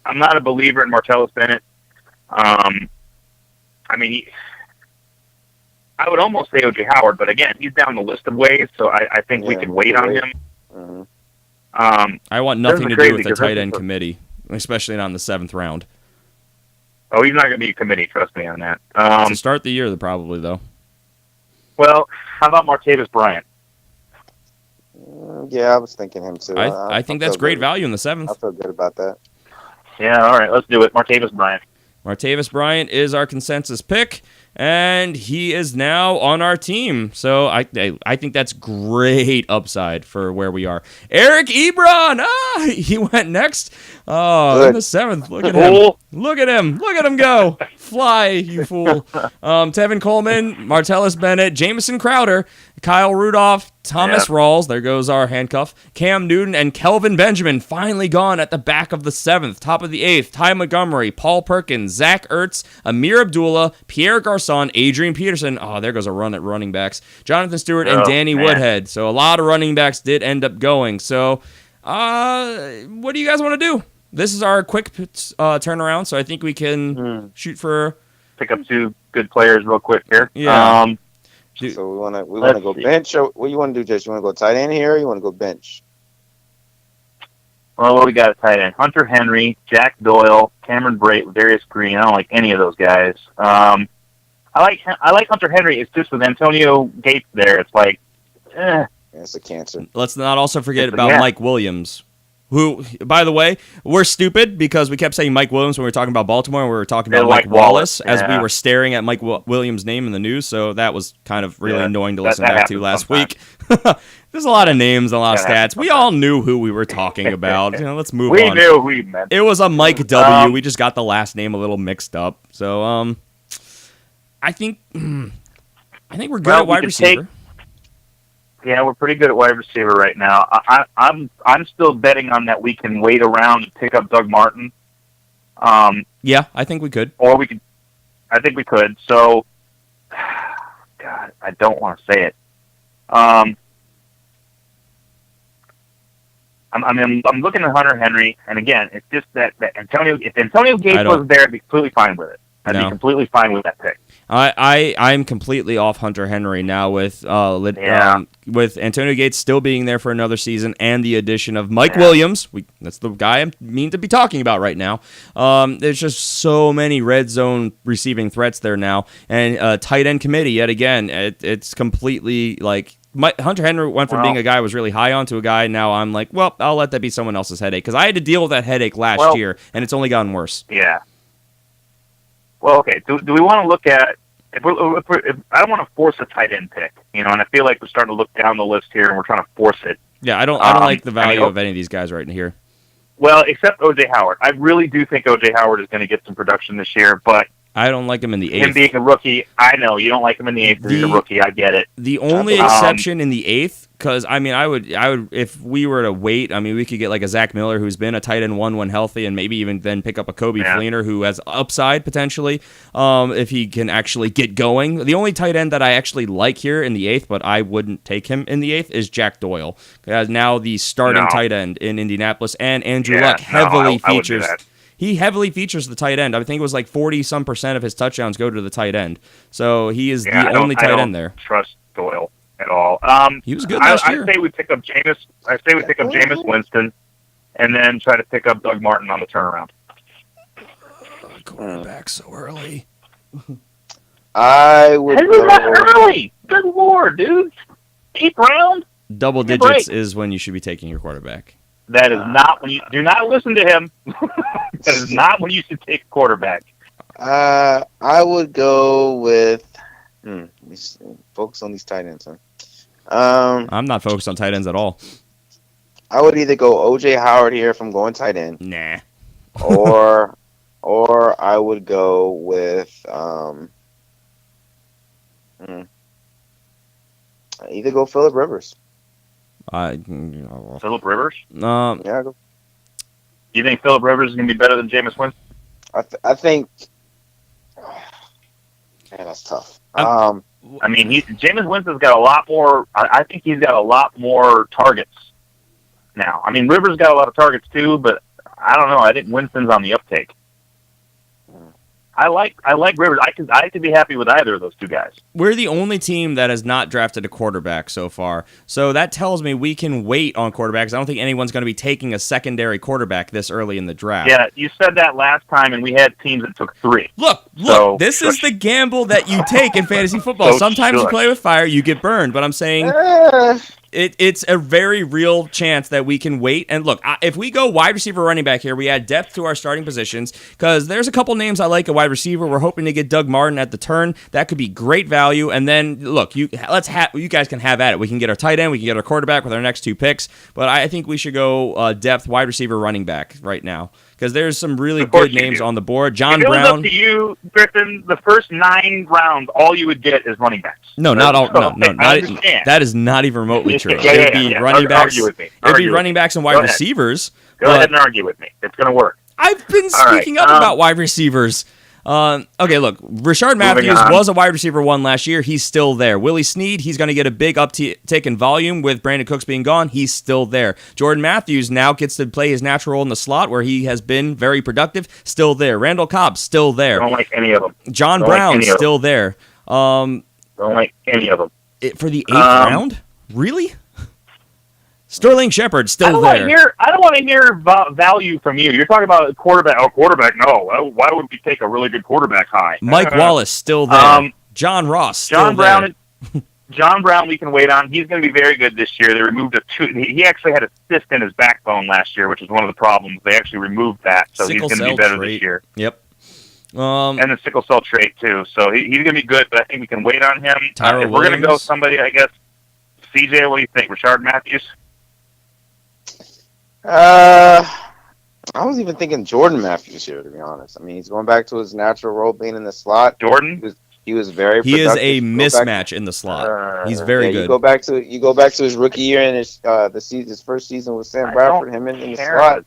Speaker 3: I'm not a believer in Martellus Bennett. I mean, I would almost say O.J. Howard, but again, he's down the list of ways, so I think we can wait on him.
Speaker 4: Mm-hmm.
Speaker 2: I want nothing to do with the tight end committee, especially not in the 7th round.
Speaker 3: Oh, he's not going to be a committee, trust me on that.
Speaker 2: To start the year, probably, though.
Speaker 3: Well, how about Martavis Bryant?
Speaker 4: Yeah, I was thinking him too.
Speaker 2: I think that's great value in the 7th.
Speaker 4: I feel good about that.
Speaker 3: Yeah, all right, let's do it. Martavis Bryant.
Speaker 2: Martavis Bryant is our consensus pick, and he is now on our team. So I think that's great upside for where we are. Eric Ebron, he went next. Oh, in the 7th. Look at him. Look at him. Look at him go. Fly, you fool. Tevin Coleman, Martellus Bennett, Jamison Crowder, Kyle Rudolph, Thomas Rawls, there goes our handcuff, Cam Newton, and Kelvin Benjamin finally gone at the back of the 7th. Top of the 8th, Ty Montgomery, Paul Perkins, Zach Ertz, Amir Abdullah, Pierre Garçon, Adrian Peterson. Oh, there goes a run at running backs. Jonathan Stewart and Danny Woodhead. So a lot of running backs did end up going. So what do you guys want to do? This is our quick turnaround, so I think we can shoot for...
Speaker 3: Pick up 2 good players real quick here.
Speaker 2: Yeah.
Speaker 4: So we want to go bench. Or what you want to do, Jess? You want to go tight end here, or you want to go bench?
Speaker 3: Well, what we got at tight end? Hunter Henry, Jack Doyle, Cameron Brate, Darius Green. I don't like any of those guys. I like Hunter Henry. It's just with Antonio Gates there. It's like,
Speaker 4: It's a cancer.
Speaker 2: Let's not also forget about Mike Williams, who, by the way, we're stupid because we kept saying Mike Williams when we were talking about Baltimore and we were talking about Mike Wallace as we were staring at Mike Williams' name in the news. So that was kind of really annoying to listen back to last week. There's a lot of names, a lot of stats. We all knew who we were talking about. Let's move on.
Speaker 3: We knew who you meant.
Speaker 2: It was a Mike W. We just got the last name a little mixed up. So I think we're good at wide receiver.
Speaker 3: Yeah, we're pretty good at wide receiver right now. I'm still betting on that we can wait around and pick up Doug Martin.
Speaker 2: Yeah, I think we could.
Speaker 3: Or we could. I think we could. So, God, I don't want to say it. I'm looking at Hunter Henry, and again, it's just that Antonio. If Antonio Gates was there, I'd be completely fine with it. I'd be completely fine with that pick.
Speaker 2: I'm completely off Hunter Henry now with Antonio Gates still being there for another season and the addition of Mike Williams. That's the guy I mean to be talking about right now. There's just so many red zone receiving threats there now, and tight end committee yet again. It's completely like Hunter Henry went from being a guy I was really high on to a guy now I'm like, well, I'll let that be someone else's headache because I had to deal with that headache last year, and it's only gotten worse.
Speaker 3: Yeah. Well, okay. Do we want to look at if I don't want to force a tight end pick, and I feel like we're starting to look down the list here and we're trying to force it.
Speaker 2: Yeah, I don't like the value of any of these guys right in here.
Speaker 3: Well, except O.J. Howard. I really do think O.J. Howard is going to get some production this year, but
Speaker 2: I don't like him in the 8th.
Speaker 3: Him being a rookie, I know you don't like him in the 8th. He's a rookie. I get it.
Speaker 2: The only exception in the 8th, because I would if we were to wait, we could get like a Zach Miller who's been a tight end 1 when healthy, and maybe even then pick up a Kobe Fleener who has upside potentially if he can actually get going. The only tight end that I actually like here in the 8th, but I wouldn't take him in the 8th, is Jack Doyle. Now the starting tight end in Indianapolis, and Andrew Luck heavily features. He heavily features the tight end. I think it was like 40-some% of his touchdowns go to the tight end. So he is the only tight end there.
Speaker 3: Trust Doyle at all.
Speaker 2: He was good last year.
Speaker 3: I say we pick up Jameis. Jameis Winston, and then try to pick up Doug Martin on the turnaround.
Speaker 2: Quarterback so early.
Speaker 4: I would.
Speaker 3: Early. Good lord, dude. 8th round.
Speaker 2: Double digits is when you should be taking your quarterback.
Speaker 3: That is not when you do not listen to him. That is not when you should take a quarterback.
Speaker 4: I would go with. Focus on these tight ends, huh?
Speaker 2: I'm not focused on tight ends at all.
Speaker 4: I would either go O.J. Howard here if I'm going tight end.
Speaker 2: Nah.
Speaker 4: or I would go with either go Phillip Rivers.
Speaker 3: Phillip Rivers?
Speaker 4: Yeah. Do
Speaker 3: you think Phillip Rivers is going to be better than Jameis Winston?
Speaker 4: I think. Man, that's tough.
Speaker 3: Jameis Winston's got a lot more. I think he's got a lot more targets now. I mean, Rivers got a lot of targets too, but I don't know. I think Winston's on the uptake. I like Rivers. I could be happy with either of those two guys.
Speaker 2: We're the only team that has not drafted a quarterback so far. So that tells me we can wait on quarterbacks. I don't think anyone's going to be taking a secondary quarterback this early in the draft.
Speaker 3: Yeah, you said that last time, and we had teams that took 3.
Speaker 2: Look, this is the gamble that you take in fantasy football.
Speaker 3: So
Speaker 2: Sometimes you play with fire, you get burned. But I'm saying it's a very real chance that we can wait. And look, if we go wide receiver, running back here, we add depth to our starting positions because there's a couple names I like at wide receiver. We're hoping to get Doug Martin at the turn. That could be great value. And then, look, you guys can have at it. We can get our tight end. We can get our quarterback with our next 2 picks. But I think we should go depth, wide receiver, running back right now because there's some really good names on the board. John
Speaker 3: Brown.
Speaker 2: Brown.
Speaker 3: Up to you, Griffin, the first 9 rounds, all you would get is running backs.
Speaker 2: No, not all. No, that is not even remotely true. It'd be running backs. It'd be running backs and wide receivers.
Speaker 3: Go ahead and argue with me. It's going to work.
Speaker 2: I've been speaking up about wide receivers. Okay, look, Rashard Matthews was a wide receiver 1 last year. He's still there. Willie Snead, he's going to get a big uptick in volume with Brandon Cooks being gone. He's still there. Jordan Matthews now gets to play his natural role in the slot where he has been very productive. Still there. Randall Cobb, still there.
Speaker 3: Don't like any of them.
Speaker 2: John Brown, still there.
Speaker 3: Don't like any of them.
Speaker 2: For the 8th round? Really? Sterling Shepard still there.
Speaker 3: I don't want to hear value from you. You're talking about a quarterback. Oh, quarterback, no. Why would we take a really good quarterback high?
Speaker 2: Mike Wallace still there. John Ross still there.
Speaker 3: John Brown we can wait on. He's going to be very good this year. They removed he actually had a cyst in his backbone last year, which was one of the problems. They actually removed that, so he's going to be better this year.
Speaker 2: Yep.
Speaker 3: And the sickle cell trait, too. So he's going to be good, but I think we can wait on him.
Speaker 2: If
Speaker 3: we're going to go somebody, I guess, CJ, what do you think? Rashard Matthews?
Speaker 4: I was even thinking Jordan Matthews here, to be honest. I mean, he's going back to his natural role being in the slot.
Speaker 3: Jordan?
Speaker 4: He was very productive.
Speaker 2: He is a mismatch in the slot. He's very good.
Speaker 4: You go back to his rookie year and his first season with Sam Bradford, him in the slot.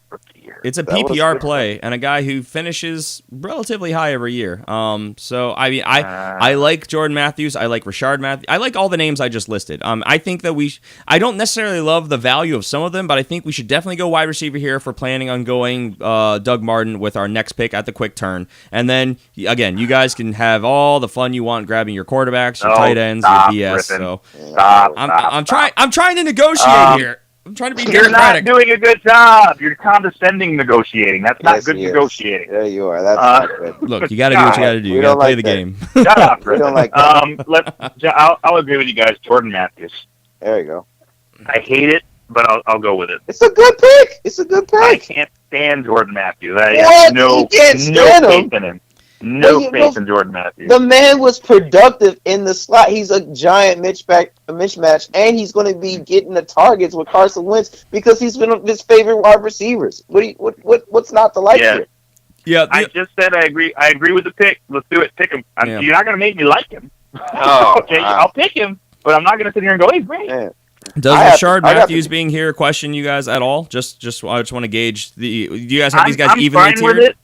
Speaker 2: It's a PPR play and a guy who finishes relatively high every year. So I mean, I like Jordan Matthews. I like Rashard Matthews. I like all the names I just listed. I think that I don't necessarily love the value of some of them, but I think we should definitely go wide receiver here if we're planning on going Doug Martin with our next pick at the quick turn. And then again, you guys can have all the fun you want grabbing your quarterbacks, your tight ends, your BS.
Speaker 3: Griffin.
Speaker 2: So
Speaker 3: I'm
Speaker 2: trying to negotiate here. I'm trying to be democratic.
Speaker 3: You're not doing a good job. You're condescending negotiating. That's not good negotiating.
Speaker 4: There you are. That's not good.
Speaker 2: Look, you got to do what you got to do. You got to play the game.
Speaker 3: Shut up. We don't like that. I'll agree with you guys. Jordan Matthews.
Speaker 4: There you go.
Speaker 3: I hate it, but I'll go with it.
Speaker 4: It's a good pick.
Speaker 3: I can't stand Jordan Matthews. I
Speaker 4: What?
Speaker 3: have no faith in him. No faith in Jordan Matthews.
Speaker 4: The man was productive in the slot. He's a giant mismatch, and he's going to be getting the targets with Carson Wentz because he's been his favorite wide receivers. What's not to like here?
Speaker 2: Yeah,
Speaker 3: I just said I agree. I agree with the pick. Let's do it. Pick him.
Speaker 2: Yeah.
Speaker 3: You're not going to make me like him.
Speaker 4: Oh,
Speaker 3: okay, I'll pick him, but I'm not going to sit here and go, "He's great."
Speaker 4: Man.
Speaker 2: Does Rashard Matthews being here question you guys at all? Just I just want to gauge do you guys have these guys evenly tiered?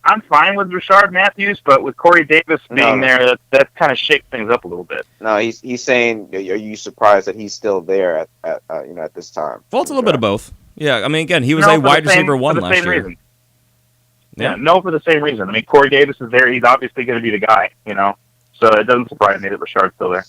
Speaker 3: I'm fine with Rashard Matthews, but with Corey Davis being there, that kind of shakes things up a little bit.
Speaker 4: No, he's saying, are you surprised that he's still there at this time?
Speaker 2: Well, it's a little bit of both. Yeah, I mean, again, he was a wide receiver 1 last year.
Speaker 3: Reason. Yeah, no, for the same reason. I mean, Corey Davis is there; he's obviously going to be the guy, So it doesn't surprise me that Rashard's still there.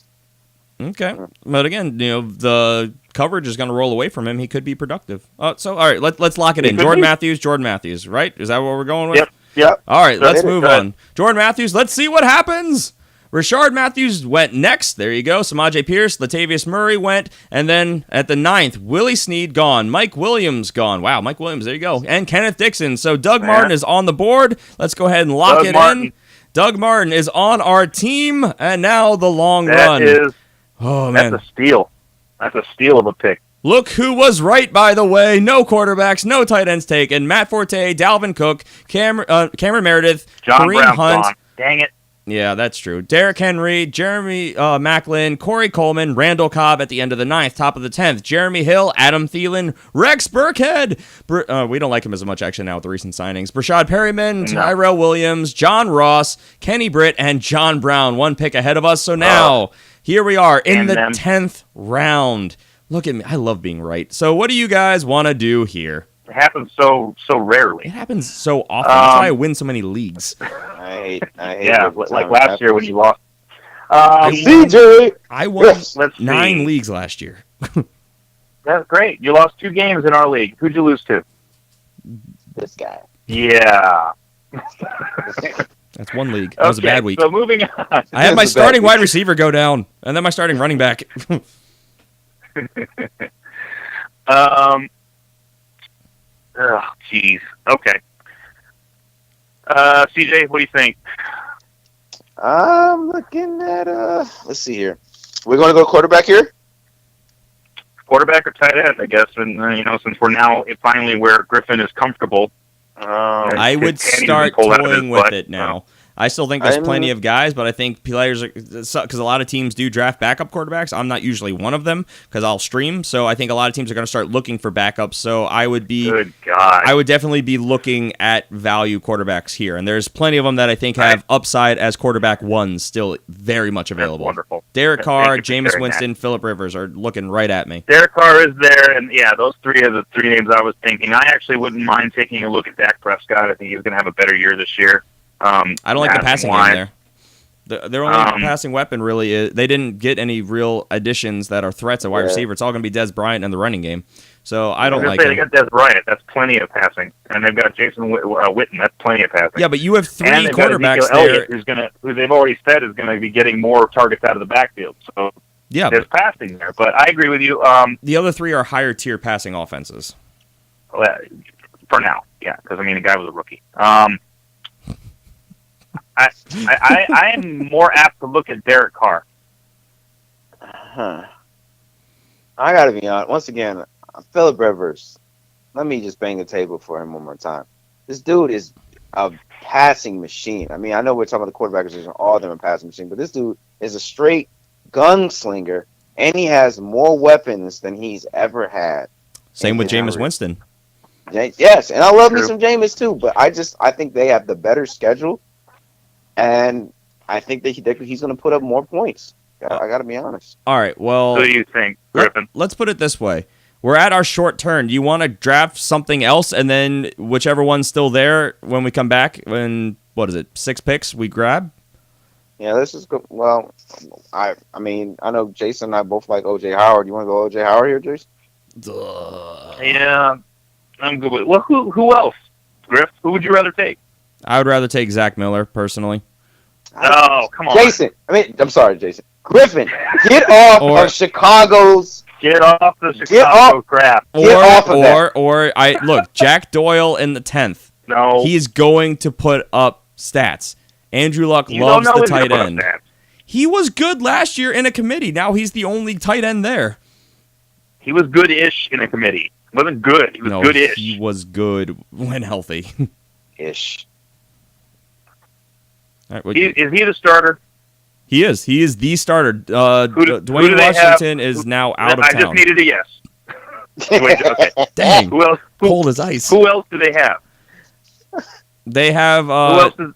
Speaker 2: Okay, but again, the coverage is going to roll away from him. He could be productive. So all right, let's lock it in. Jordan Matthews, right? Is that what we're going with?
Speaker 4: Yep.
Speaker 2: All right, let's move on. Jordan Matthews, let's see what happens. Rashard Matthews went next. There you go. Samaje Pierce, Latavius Murray went. And then at the 9th, Willie Snead gone. Mike Williams gone. Wow, Mike Williams, there you go. And Kenneth Dixon. So Doug Martin is on the board. Let's go ahead and lock it in. Doug Martin is on our team. And now the long run. Oh, man.
Speaker 3: That's a steal. That's a steal of a pick.
Speaker 2: Look who was right, by the way. No quarterbacks, no tight ends taken. Matt Forte, Dalvin Cook, Cameron Meredith,
Speaker 3: John
Speaker 2: Kareem
Speaker 3: Brown's
Speaker 2: Hunt.
Speaker 3: gone. Dang it.
Speaker 2: Yeah, that's true. Derrick Henry, Jeremy Maclin, Corey Coleman, Randall Cobb at the end of the 9th, top of the 10th. Jeremy Hill, Adam Thielen, Rex Burkhead. We don't like him as much actually now with the recent signings. Brashad Perryman, Tyrell Williams, John Ross, Kenny Britt, and John Brown. One pick ahead of us. So now, here we are in the 10th round. Look at me. I love being right. So what do you guys want to do here?
Speaker 3: It happens so rarely.
Speaker 2: It happens so often. That's why I win so many leagues.
Speaker 4: I hate
Speaker 3: Yeah, like last year when you lost.
Speaker 4: CJ!
Speaker 2: I won
Speaker 3: Let's
Speaker 2: 9
Speaker 3: see.
Speaker 2: leagues last year.
Speaker 3: That's great. You lost 2 games in our league. Who'd you lose to?
Speaker 4: This guy.
Speaker 3: Yeah.
Speaker 2: That's 1 league. That was a bad week.
Speaker 3: So moving on.
Speaker 2: I had my starting wide receiver go down, and then my starting running back.
Speaker 3: Oh, jeez. Okay. CJ, what do you think?
Speaker 4: I'm looking at let's see here. We're going to go quarterback here.
Speaker 3: Quarterback or tight end, I guess. And since we're now finally where Griffin is comfortable,
Speaker 2: I would start toying with it now. I still think there's plenty of guys, but I think players are, because a lot of teams do draft backup quarterbacks. I'm not usually one of them because I'll stream. So I think a lot of teams are going to start looking for backups. So I would be,
Speaker 3: good God,
Speaker 2: I would definitely be looking at value quarterbacks here, and there's plenty of them that I think have upside as quarterback ones still very much available.
Speaker 3: That's wonderful.
Speaker 2: Derek Carr,
Speaker 3: Thank you for
Speaker 2: Jameis
Speaker 3: sharing
Speaker 2: Winston,
Speaker 3: that.
Speaker 2: Phillip Rivers are looking right at me.
Speaker 3: Derek Carr is there, and yeah, those 3 are the 3 names I was thinking. I actually wouldn't mind taking a look at Dak Prescott. I think he's going to have a better year this year.
Speaker 2: I don't like the passing game there. Their only passing weapon really is they didn't get any real additions that are threats at wide receiver. It's all going to be Des Bryant in the running game. So I don't like it.
Speaker 3: They got Des Bryant. That's plenty of passing. And they've got Jason Witten. That's plenty of passing.
Speaker 2: Yeah, but you have 3
Speaker 3: and
Speaker 2: quarterbacks there.
Speaker 3: Who they've already said is going to be getting more targets out of the backfield. So
Speaker 2: yeah,
Speaker 3: there's passing there. But I agree with you.
Speaker 2: The other 3 are higher tier passing offenses.
Speaker 3: For now, yeah. Because, the guy was a rookie. I am more apt to look at Derek Carr.
Speaker 4: I gotta be honest. Once again, Phillip Rivers. Let me just bang the table for him one more time. This dude is a passing machine. I know we're talking about the quarterback position, all of them are passing machine, but this dude is a straight gunslinger, and he has more weapons than he's ever had.
Speaker 2: Same with Jameis Winston.
Speaker 4: Yes, and I love me some Jameis too, but I think they have the better schedule. And I think that he's going to put up more points. I got to be honest.
Speaker 2: All right, well...
Speaker 3: Who do you think, Griffin?
Speaker 2: Let's put it this way. We're at our short turn. Do you want to draft something else, and then whichever one's still there when we come back, when, 6 picks we grab?
Speaker 4: Yeah, let's just go... Well, I know Jason and I both like O.J. Howard. You want to go O.J. Howard here, Jason?
Speaker 3: Yeah, I'm good with it. Well, who else, Griff? Who would you rather take?
Speaker 2: I would rather take Zach Miller, personally.
Speaker 3: Oh, come on.
Speaker 4: Jason. I'm sorry, Jason. Griffin, get off of Chicago's...
Speaker 3: Get off the Chicago crap.
Speaker 2: Look, Jack Doyle in the 10th.
Speaker 3: No.
Speaker 2: He's going to put up stats. Andrew Luck loves the tight end. He was good last year in a committee. Now he's the only tight end there.
Speaker 3: He was good-ish in a committee. Wasn't good. He was good-ish.
Speaker 2: He was good when healthy.
Speaker 4: Ish.
Speaker 2: Right,
Speaker 3: is he the starter?
Speaker 2: He is. He is the starter. Dwayne Washington is now out of town.
Speaker 3: I just needed a yes. Okay.
Speaker 2: Dang. Cold as ice.
Speaker 3: Who else do they have?
Speaker 2: They have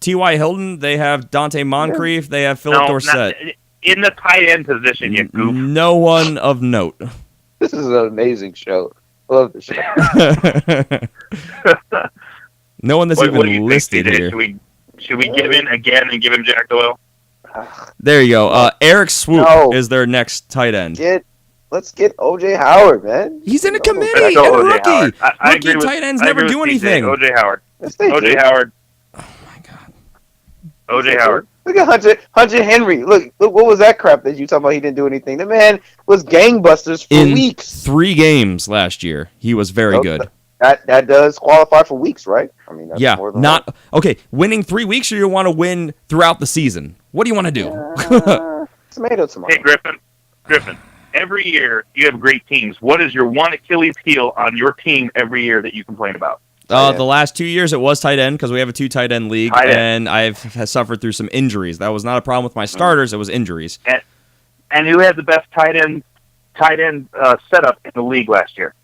Speaker 2: T.Y. Hilton. They have Dante Moncrief. They have Philip Dorsett.
Speaker 3: In the tight end position, you goof.
Speaker 2: No one of note.
Speaker 4: This is an amazing show. I love the show.
Speaker 2: No one that's even listed here.
Speaker 3: Should we give in again and give him Jack Doyle?
Speaker 2: There you go. Eric Swoop is their next tight end.
Speaker 4: Let's get O.J. Howard, man.
Speaker 2: He's in a committee and a rookie. Rookie tight ends never do anything.
Speaker 3: O.J. Howard. O.J. Howard.
Speaker 2: Oh, my God.
Speaker 3: O.J. Howard.
Speaker 4: Look at Hunter Henry. Look, what was that crap that you talking about? He didn't do anything. The man was gangbusters for weeks.
Speaker 2: 3 games last year, he was very good.
Speaker 4: That does qualify for weeks, right? That's more than
Speaker 2: winning 3 weeks, or you want to win throughout the season? What do you want to do?
Speaker 4: Tomato.
Speaker 3: Hey, Griffin. Every year you have great teams. What is your one Achilles heel on your team every year that you complain about?
Speaker 2: The last 2 years it was tight end because we have a 2 tight end league, and I've suffered through some injuries. That was not a problem with my starters; it was injuries.
Speaker 3: And who had the best tight end setup in the league last year?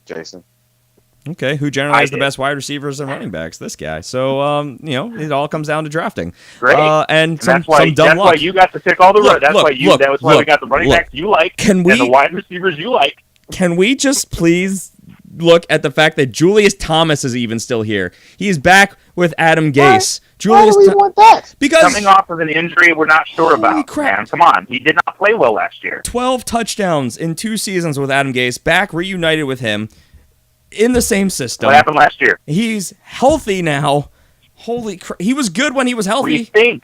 Speaker 4: Jason.
Speaker 2: Okay, who generally has the best wide receivers and running backs? This guy. So, it all comes down to drafting.
Speaker 3: Great.
Speaker 2: And
Speaker 3: some dumb
Speaker 2: luck.
Speaker 3: That's why you got to pick all the. That's why we got the running backs you like and the wide receivers you like.
Speaker 2: Can we just please look at the fact that Julius Thomas is even still here? He's back with Adam Gase.
Speaker 4: Why do we want that?
Speaker 2: Because
Speaker 3: coming off of an injury we're not sure about.
Speaker 2: Crap.
Speaker 3: Man, come on. He did not play well last year.
Speaker 2: 12 touchdowns in 2 seasons with Adam Gase, back reunited with him in the same system.
Speaker 3: What happened last year?
Speaker 2: He's healthy now. Holy crap. He was good when he was healthy.
Speaker 3: We think.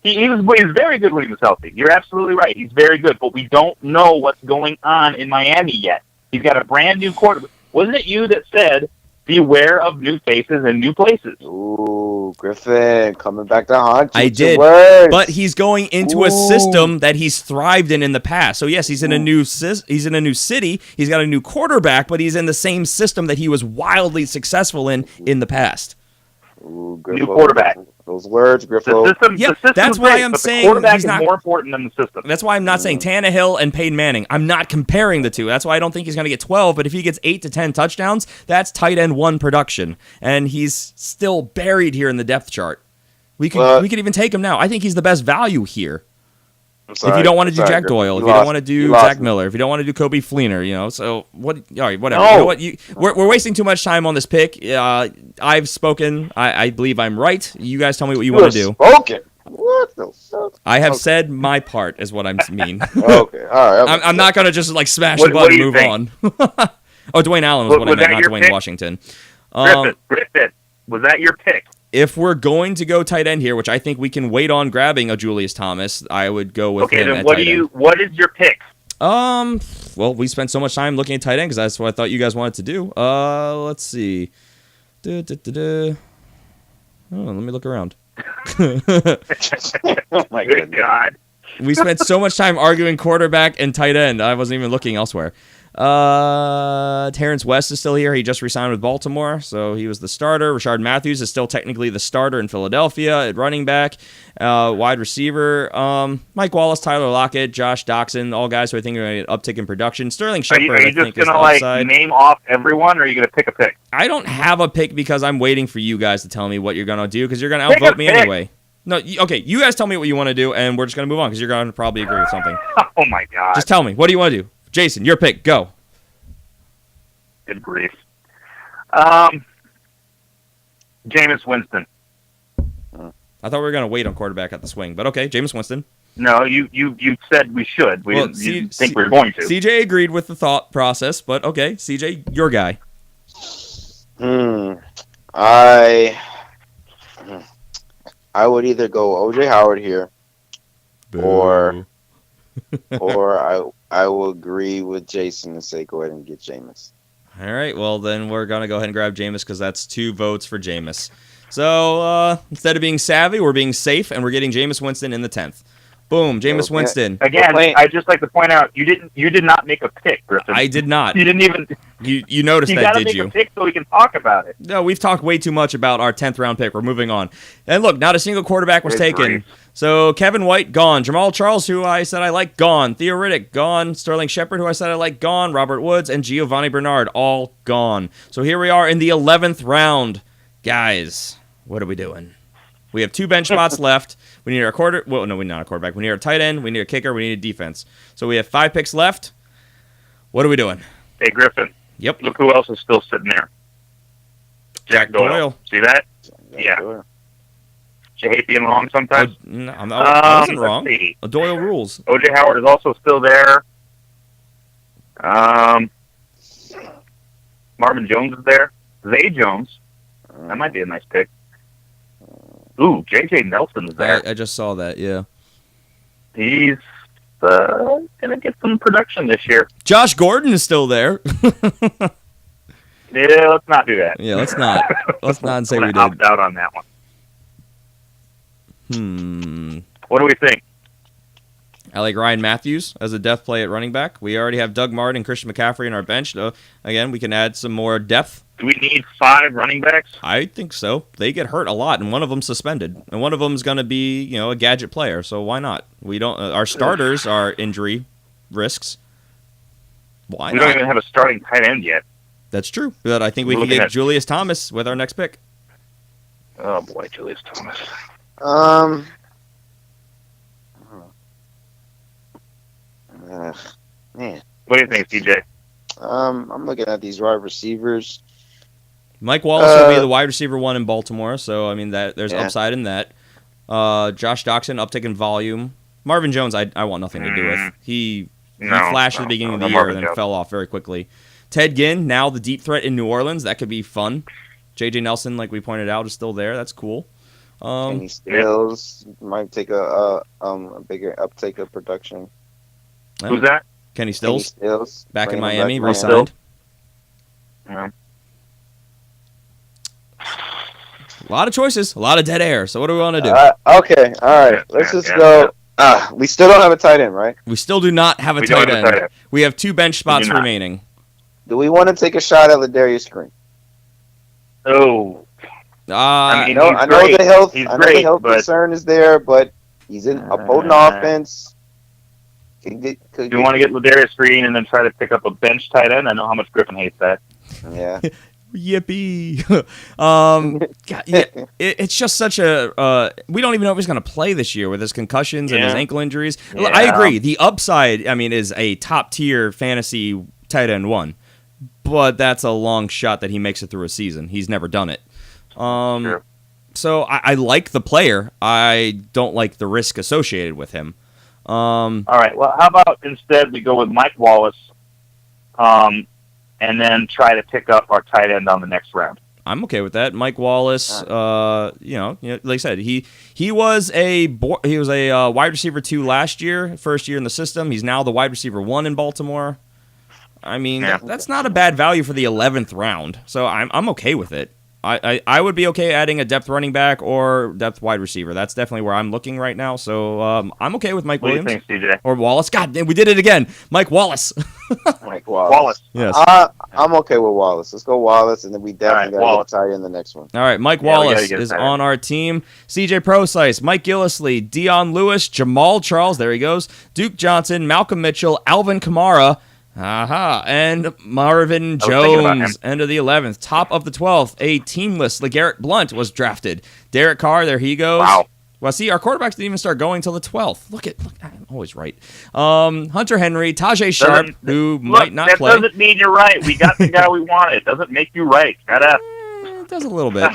Speaker 3: He was very good when he was healthy. You're absolutely right. He's very good, but we don't know what's going on in Miami yet. He's got a brand new quarterback. Wasn't it you that said, beware of new faces and new places?
Speaker 4: Ooh, Griffin, coming back to haunt you.
Speaker 2: I did,
Speaker 4: words.
Speaker 2: but he's going into a system that he's thrived in the past. So yes, he's in a new city. He's got a new quarterback, but he's in the same system that he was wildly successful in the past.
Speaker 4: Ooh,
Speaker 3: New quarterback.
Speaker 4: Those words, Griffin.
Speaker 3: The system,
Speaker 2: Yeah,
Speaker 3: the system's
Speaker 2: that's why
Speaker 3: great,
Speaker 2: I'm
Speaker 3: but
Speaker 2: saying
Speaker 3: the quarterback
Speaker 2: he's not-
Speaker 3: is more important than the system.
Speaker 2: That's why I'm not saying Tannehill and Peyton Manning. I'm not comparing the two. That's why I don't think he's going to get 12, but if he gets 8 to 10 touchdowns, that's tight end 1 production. And he's still buried here in the depth chart. We could even take him now. I think he's the best value here. If you don't want to do Jack Doyle, if you don't want to do Zach Miller, if you don't want to do Kobe Fleener, so what? All right, whatever.
Speaker 3: No.
Speaker 2: You know what? We're wasting too much time on this pick. I've spoken. I believe I'm right. You guys tell me what you want to do.
Speaker 4: Spoken. What the fuck?
Speaker 2: I have said my part, is what I mean.
Speaker 4: Okay, all right.
Speaker 2: I'm not gonna just like smash
Speaker 3: What-
Speaker 2: the
Speaker 3: what
Speaker 2: button
Speaker 3: do
Speaker 2: and
Speaker 3: you
Speaker 2: move on. Oh, Dwayne Allen was what I
Speaker 3: Was
Speaker 2: meant,
Speaker 3: that
Speaker 2: not
Speaker 3: your
Speaker 2: Dwayne
Speaker 3: pick?
Speaker 2: Washington.
Speaker 3: Griffin, was that your pick?
Speaker 2: If we're going to go tight end here, which I think we can wait on grabbing a Julius Thomas, I would go with
Speaker 3: Okay,
Speaker 2: him
Speaker 3: then
Speaker 2: at
Speaker 3: what
Speaker 2: tight end.
Speaker 3: what is your pick?
Speaker 2: Well, we spent so much time looking at tight end because that's what I thought you guys wanted to do. Let's see. Oh, let me look around.
Speaker 4: Oh my
Speaker 3: Good God.
Speaker 2: We spent so much time arguing quarterback and tight end. I wasn't even looking elsewhere. Terrence West is still here. He just re-signed with Baltimore, so he was the starter. Rashard Matthews is still technically the starter in Philadelphia at running back. Wide receiver, Mike Wallace, Tyler Lockett, Josh Doxson, all guys who I think are going to get an uptick in production. Sterling
Speaker 3: Are
Speaker 2: Shepard,
Speaker 3: you
Speaker 2: I
Speaker 3: just
Speaker 2: think, is
Speaker 3: going
Speaker 2: the
Speaker 3: to
Speaker 2: upside.
Speaker 3: name off everyone, or are you going to pick a pick?
Speaker 2: I don't have a pick because I'm waiting for you guys to tell me what you're going to do because you're going to
Speaker 3: Pick a
Speaker 2: outvote me
Speaker 3: pick.
Speaker 2: anyway. No, okay, you guys tell me what you want to do, and we're just going to move on because you're going to probably agree with something.
Speaker 3: Oh, my God.
Speaker 2: Just tell me. What do you want to do? Jason, your pick. Go.
Speaker 3: Good grief. Jameis Winston.
Speaker 2: I thought we were going to wait on quarterback at the swing, but okay, Jameis Winston.
Speaker 3: No, you said we should. We
Speaker 2: Well,
Speaker 3: didn't you didn't think we were going to.
Speaker 2: CJ agreed with the thought process, but okay, CJ, your guy.
Speaker 4: I would either go OJ Howard here, or I will agree with Jason and say go ahead and get Jameis.
Speaker 2: All right, well then we're gonna go ahead and grab Jameis because that's 2 votes for Jameis. So instead of being savvy, we're being safe, and we're getting Jameis Winston in the 10th. Boom, Jameis
Speaker 4: Okay.
Speaker 2: Winston.
Speaker 3: Again, I'd just like to point out you did not make a pick, Griffin.
Speaker 2: I did not.
Speaker 3: You didn't even.
Speaker 2: You noticed
Speaker 3: You
Speaker 2: that,
Speaker 3: got to
Speaker 2: did
Speaker 3: make
Speaker 2: you?
Speaker 3: a pick so we can talk about it.
Speaker 2: No, we've talked way too much about our 10th round pick. We're moving on. And look, not a single quarterback was
Speaker 3: Good
Speaker 2: taken.
Speaker 3: grief.
Speaker 2: So Kevin White, gone. Jamal Charles, who I said I like, gone. Theo Riddick, gone. Sterling Shepard, who I said I like, gone. Robert Woods and Giovanni Bernard, all gone. So here we are in the 11th round. Guys, what are we doing? We have 2 bench spots left. We need our Well, no, we need not a quarterback. We need our tight end. We need a kicker. We need a defense. So we have 5 picks left. What are we doing?
Speaker 3: Hey, Griffin.
Speaker 2: Yep.
Speaker 3: Look who else is still sitting there. Jack Doyle.
Speaker 2: Doyle.
Speaker 3: See that? Yeah. You hate being wrong sometimes.
Speaker 2: No, I wasn't wrong.
Speaker 3: Let's see.
Speaker 2: Doyle rules.
Speaker 3: OJ Howard is also still there. Marvin Jones is there. Zay Jones. That might be a nice pick. Ooh, J.J. Nelson is there.
Speaker 2: I just saw that, yeah.
Speaker 3: He's going to get some production this year.
Speaker 2: Josh Gordon is still there.
Speaker 3: Yeah, let's not do that.
Speaker 2: Yeah, let's not. Let's not say
Speaker 3: I'm
Speaker 2: we
Speaker 3: gonna
Speaker 2: did.
Speaker 3: opt out on that one. What do we think?
Speaker 2: I like Ryan Matthews as a depth play at running back. We already have Doug Martin and Christian McCaffrey in our bench. So, again, we can add some more depth.
Speaker 3: Do we need 5 running backs?
Speaker 2: I think so. They get hurt a lot, and one of them's suspended, and one of them's going to be, a gadget player. So why not? We don't. Our starters are injury risks. Why
Speaker 3: We
Speaker 2: not?
Speaker 3: don't even have a starting tight end yet.
Speaker 2: That's true. But I think we
Speaker 3: We're
Speaker 2: can
Speaker 3: looking
Speaker 2: get
Speaker 3: at-
Speaker 2: Julius Thomas with our next pick.
Speaker 3: Oh boy, Julius Thomas.
Speaker 4: Man.
Speaker 3: What do you think, CJ?
Speaker 4: I'm looking at these wide receivers.
Speaker 2: Mike Wallace will be the wide receiver 1 in Baltimore, so I mean there's upside in that. Josh Doxson, uptick in volume. Marvin Jones, I want nothing to do with. He flashed at the beginning of the year and then fell off very quickly. Ted Ginn, now the deep threat in New Orleans. That could be fun. J.J. Nelson, like we pointed out, is still there. That's cool.
Speaker 4: Kenny Stills might take a bigger uptake of production.
Speaker 3: Who's that?
Speaker 2: Kenny Stills. Back in Miami,
Speaker 4: back
Speaker 2: re-signed.
Speaker 3: Yeah.
Speaker 2: A lot of choices, a lot of dead air. So what do we want to do?
Speaker 4: Okay, all right. Let's just go. We still don't have a tight end, right?
Speaker 2: We still do not have a tight end. We have 2 bench spots remaining.
Speaker 4: Do we want to take a shot at Ladarius Green?
Speaker 3: Oh.
Speaker 4: I know the health concern is there, but he's in a potent offense.
Speaker 3: Do you want to get Ladarius Green and then try to pick up a bench tight end? I know how much Griffin hates that.
Speaker 4: Yeah.
Speaker 2: Yippee! God, yeah, it's just such a. We don't even know if he's going to play this year with his concussions and his ankle injuries. Yeah. I agree. The upside, I mean, is a top tier fantasy tight end 1, but that's a long shot that he makes it through a season. He's never done it.
Speaker 3: Sure.
Speaker 2: So I like the player. I don't like the risk associated with him.
Speaker 3: All right. Well, how about instead we go with Mike Wallace, and then try to pick up our tight end on the next round.
Speaker 2: I'm okay with that. Mike Wallace, like I said, he was a wide receiver 2 last year, first year in the system. He's now the wide receiver 1 in Baltimore. I mean, that's not a bad value for the 11th round. So I'm okay with it. I would be okay adding a depth running back or depth wide receiver. That's definitely where I'm looking right now. So I'm okay with Mike Williams.
Speaker 3: What do you think, CJ?
Speaker 2: Or Wallace. God, we did it again. Mike Wallace.
Speaker 4: Mike Wallace.
Speaker 2: Yes.
Speaker 4: I'm okay with Wallace. Let's go Wallace, and then we definitely got to tie in the next one.
Speaker 2: All right, Mike Wallace is on our team. CJ Procise, Mike Gillisley, Dion Lewis, Jamal Charles, there he goes, Duke Johnson, Malcolm Mitchell, Alvin Kamara, and Marvin Jones, end of the 11th. Top of the 12th, a teamless LeGarrette Blount was drafted. Derek Carr, there he goes.
Speaker 3: Wow.
Speaker 2: Well, see, our quarterbacks didn't even start going till the 12th. Look, I'm always right. Hunter Henry, Tajay Sharp, might not play.
Speaker 3: That doesn't mean you're right. We got the guy we wanted. It doesn't make you right. Shut up.
Speaker 2: It does a little bit.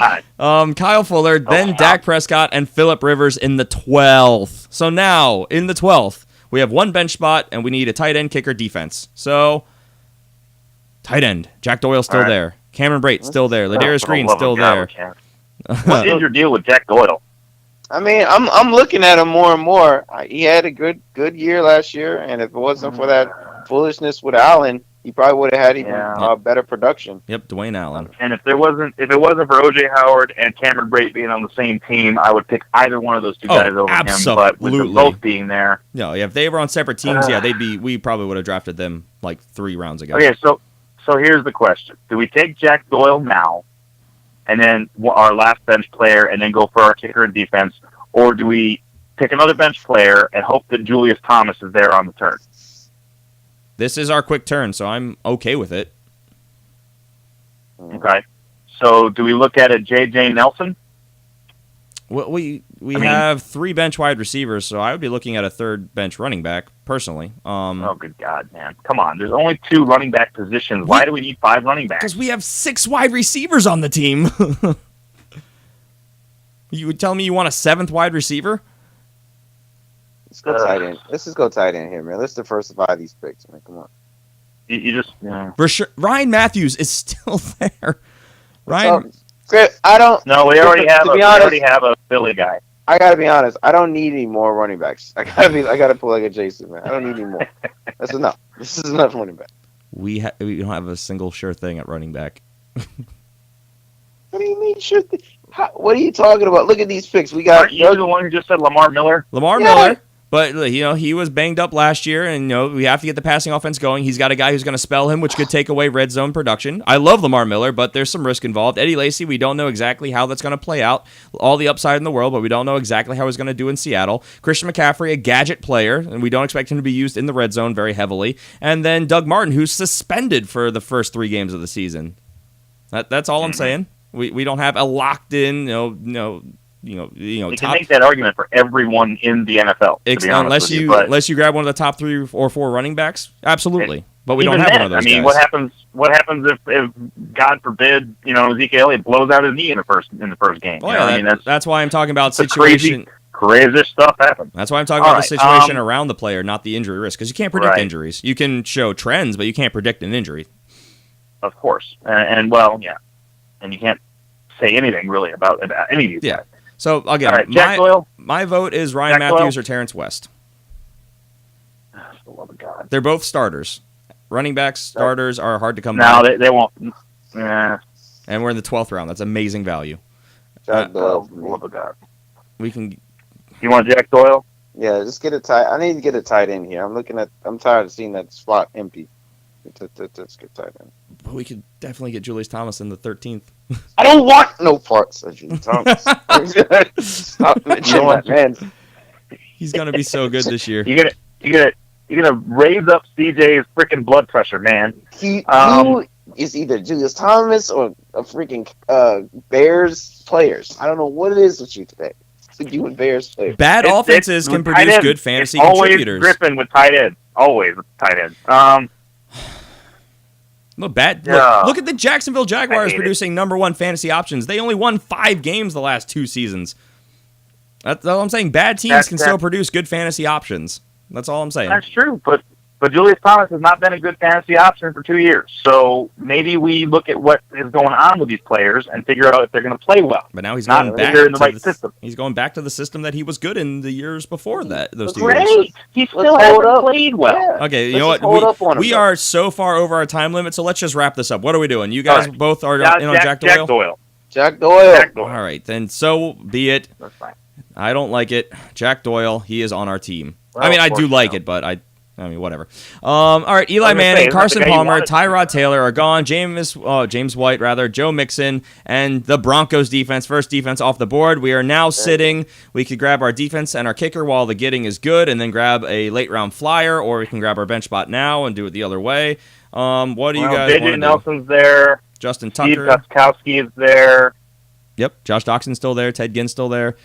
Speaker 2: Kyle Fuller, then Dak Prescott, and Phillip Rivers in the 12th. So now, in the 12th, we have 1 bench spot, and we need a tight end, kicker, defense. So, tight end. Jack Doyle's still there. Cameron Brate still there. Ladarius Green still there.
Speaker 3: What is your deal with Jack Doyle?
Speaker 4: I mean, I'm looking at him more and more. He had a good year last year, and if it wasn't for that foolishness with Allen, he probably would have had even better production.
Speaker 2: Yep, Dwayne Allen.
Speaker 3: And if it wasn't for OJ Howard and Cameron Brate being on the same team, I would pick either one of those 2 guys over him. But with them both being there,
Speaker 2: if they were on separate teams, we probably would have drafted them like 3 rounds ago.
Speaker 3: Okay, so here's the question: do we take Jack Doyle now, and then our last bench player, and then go for our kicker and defense, or do we pick another bench player and hope that Julius Thomas is there on the turn?
Speaker 2: This is our quick turn, so I'm okay with it.
Speaker 3: Okay. So do we look at a J.J. Nelson?
Speaker 2: Well, we have 3 bench wide receivers, so I would be looking at a 3rd bench running back, personally.
Speaker 3: Oh, good God, man. Come on. There's only 2 running back positions. Why do we need 5 running backs?
Speaker 2: Because we have 6 wide receivers on the team. You would tell me you want a 7th wide receiver?
Speaker 4: Let's go tight end. Let's just go tight end here, man. Let's diversify these picks, man. Come on.
Speaker 3: You just... Yeah.
Speaker 2: Ryan Matthews is still there. Ryan...
Speaker 4: I don't...
Speaker 3: No, we already have a Philly guy.
Speaker 4: I gotta be honest. I don't need any more running backs. I gotta pull like a Jason, man. I don't need any more. That's enough. This is enough running back.
Speaker 2: We don't have a single sure thing at running back.
Speaker 4: What do you mean sure thing? What are you talking about? Look at these picks. We got...
Speaker 3: Aren't you the one who just said Lamar Miller?
Speaker 2: Miller. But, he was banged up last year, and, we have to get the passing offense going. He's got a guy who's going to spell him, which could take away red zone production. I love Lamar Miller, but there's some risk involved. Eddie Lacy, we don't know exactly how that's going to play out. All the upside in the world, but we don't know exactly how he's going to do in Seattle. Christian McCaffrey, a gadget player, and we don't expect him to be used in the red zone very heavily. And then Doug Martin, who's suspended for the first 3 games of the season. That's all I'm saying. We don't have a locked-in,
Speaker 3: You can make that argument for everyone in the NFL.
Speaker 2: Unless you grab one of the top 3 or 4 running backs, absolutely. But we
Speaker 3: even
Speaker 2: don't have
Speaker 3: then,
Speaker 2: one of those
Speaker 3: I mean,
Speaker 2: guys.
Speaker 3: what happens if God forbid, Ezekiel Elliott blows out his knee in the first game?
Speaker 2: Oh, yeah, that's why I'm talking about situation.
Speaker 3: Crazy stuff happens.
Speaker 2: That's why I'm talking about the situation around the player, not the injury risk, because you can't predict injuries. You can show trends, but you can't predict an injury.
Speaker 3: Of course, and you can't say anything really about any of these guys.
Speaker 2: So again,
Speaker 3: right, Jack Doyle?
Speaker 2: My vote is Ryan Matthews or Terrence West.
Speaker 3: For the love of God.
Speaker 2: They're both starters. Running backs starters are hard to come
Speaker 3: by.
Speaker 2: No,
Speaker 3: they won't. Yeah.
Speaker 2: And we're in the 12th round. That's amazing value.
Speaker 4: Jack Doyle.
Speaker 3: For the love of God.
Speaker 2: We can.
Speaker 3: You want Jack Doyle?
Speaker 4: Yeah, just get a tight. I need to get a tight end here. I'm tired of seeing that spot empty. Let's get tight end.
Speaker 2: But we could definitely get Julius Thomas in the 13th.
Speaker 4: I don't want no parts of Julius Thomas. Stop mentioning that man.
Speaker 2: He's gonna be so good this year.
Speaker 3: You're gonna raise up CJ's freaking blood pressure, man.
Speaker 4: He is either Julius Thomas or a freaking Bears players. I don't know what it is with you today. You and Bears players.
Speaker 2: Bad offenses can produce good fantasy contributors.
Speaker 3: Always Griffin with tight end. Always with tight end.
Speaker 2: Look at the Jacksonville Jaguars producing number one fantasy options. They only won 5 games the last 2 seasons. That's all I'm saying. Bad teams can still produce good fantasy options. That's all I'm saying.
Speaker 3: That's true, but Julius Thomas has not been a good fantasy option for 2 years. So maybe we look at what is going on with these players and figure out if they're going to play well.
Speaker 2: But now he's going back
Speaker 3: in the right system.
Speaker 2: He's going back to the system that he was good in the years before that. Those 2
Speaker 3: years.
Speaker 2: Great.
Speaker 3: He still hasn't played well. Yeah.
Speaker 2: Okay, you know what? We are so far over our time limit, so let's just wrap this up. What are we doing? You guys both are in on Jack Doyle?
Speaker 4: Jack Doyle.
Speaker 2: All right, then so be it.
Speaker 3: That's fine.
Speaker 2: I don't like it. Jack Doyle, he is on our team. Well, I mean, I do like it, but I mean, whatever. All right, Eli Manning, Carson Palmer, Tyrod Taylor are gone. James White, Joe Mixon, and the Broncos defense, first defense off the board. We are now sitting. We could grab our defense and our kicker while the getting is good, and then grab a late-round flyer, or we can grab our bench spot now and do it the other way. What do you guys want to do?
Speaker 3: Nelson's there.
Speaker 2: Justin Tucker.
Speaker 3: Steve Gostkowski is there.
Speaker 2: Yep, Josh Doxson's still there. Ted Ginn's still there.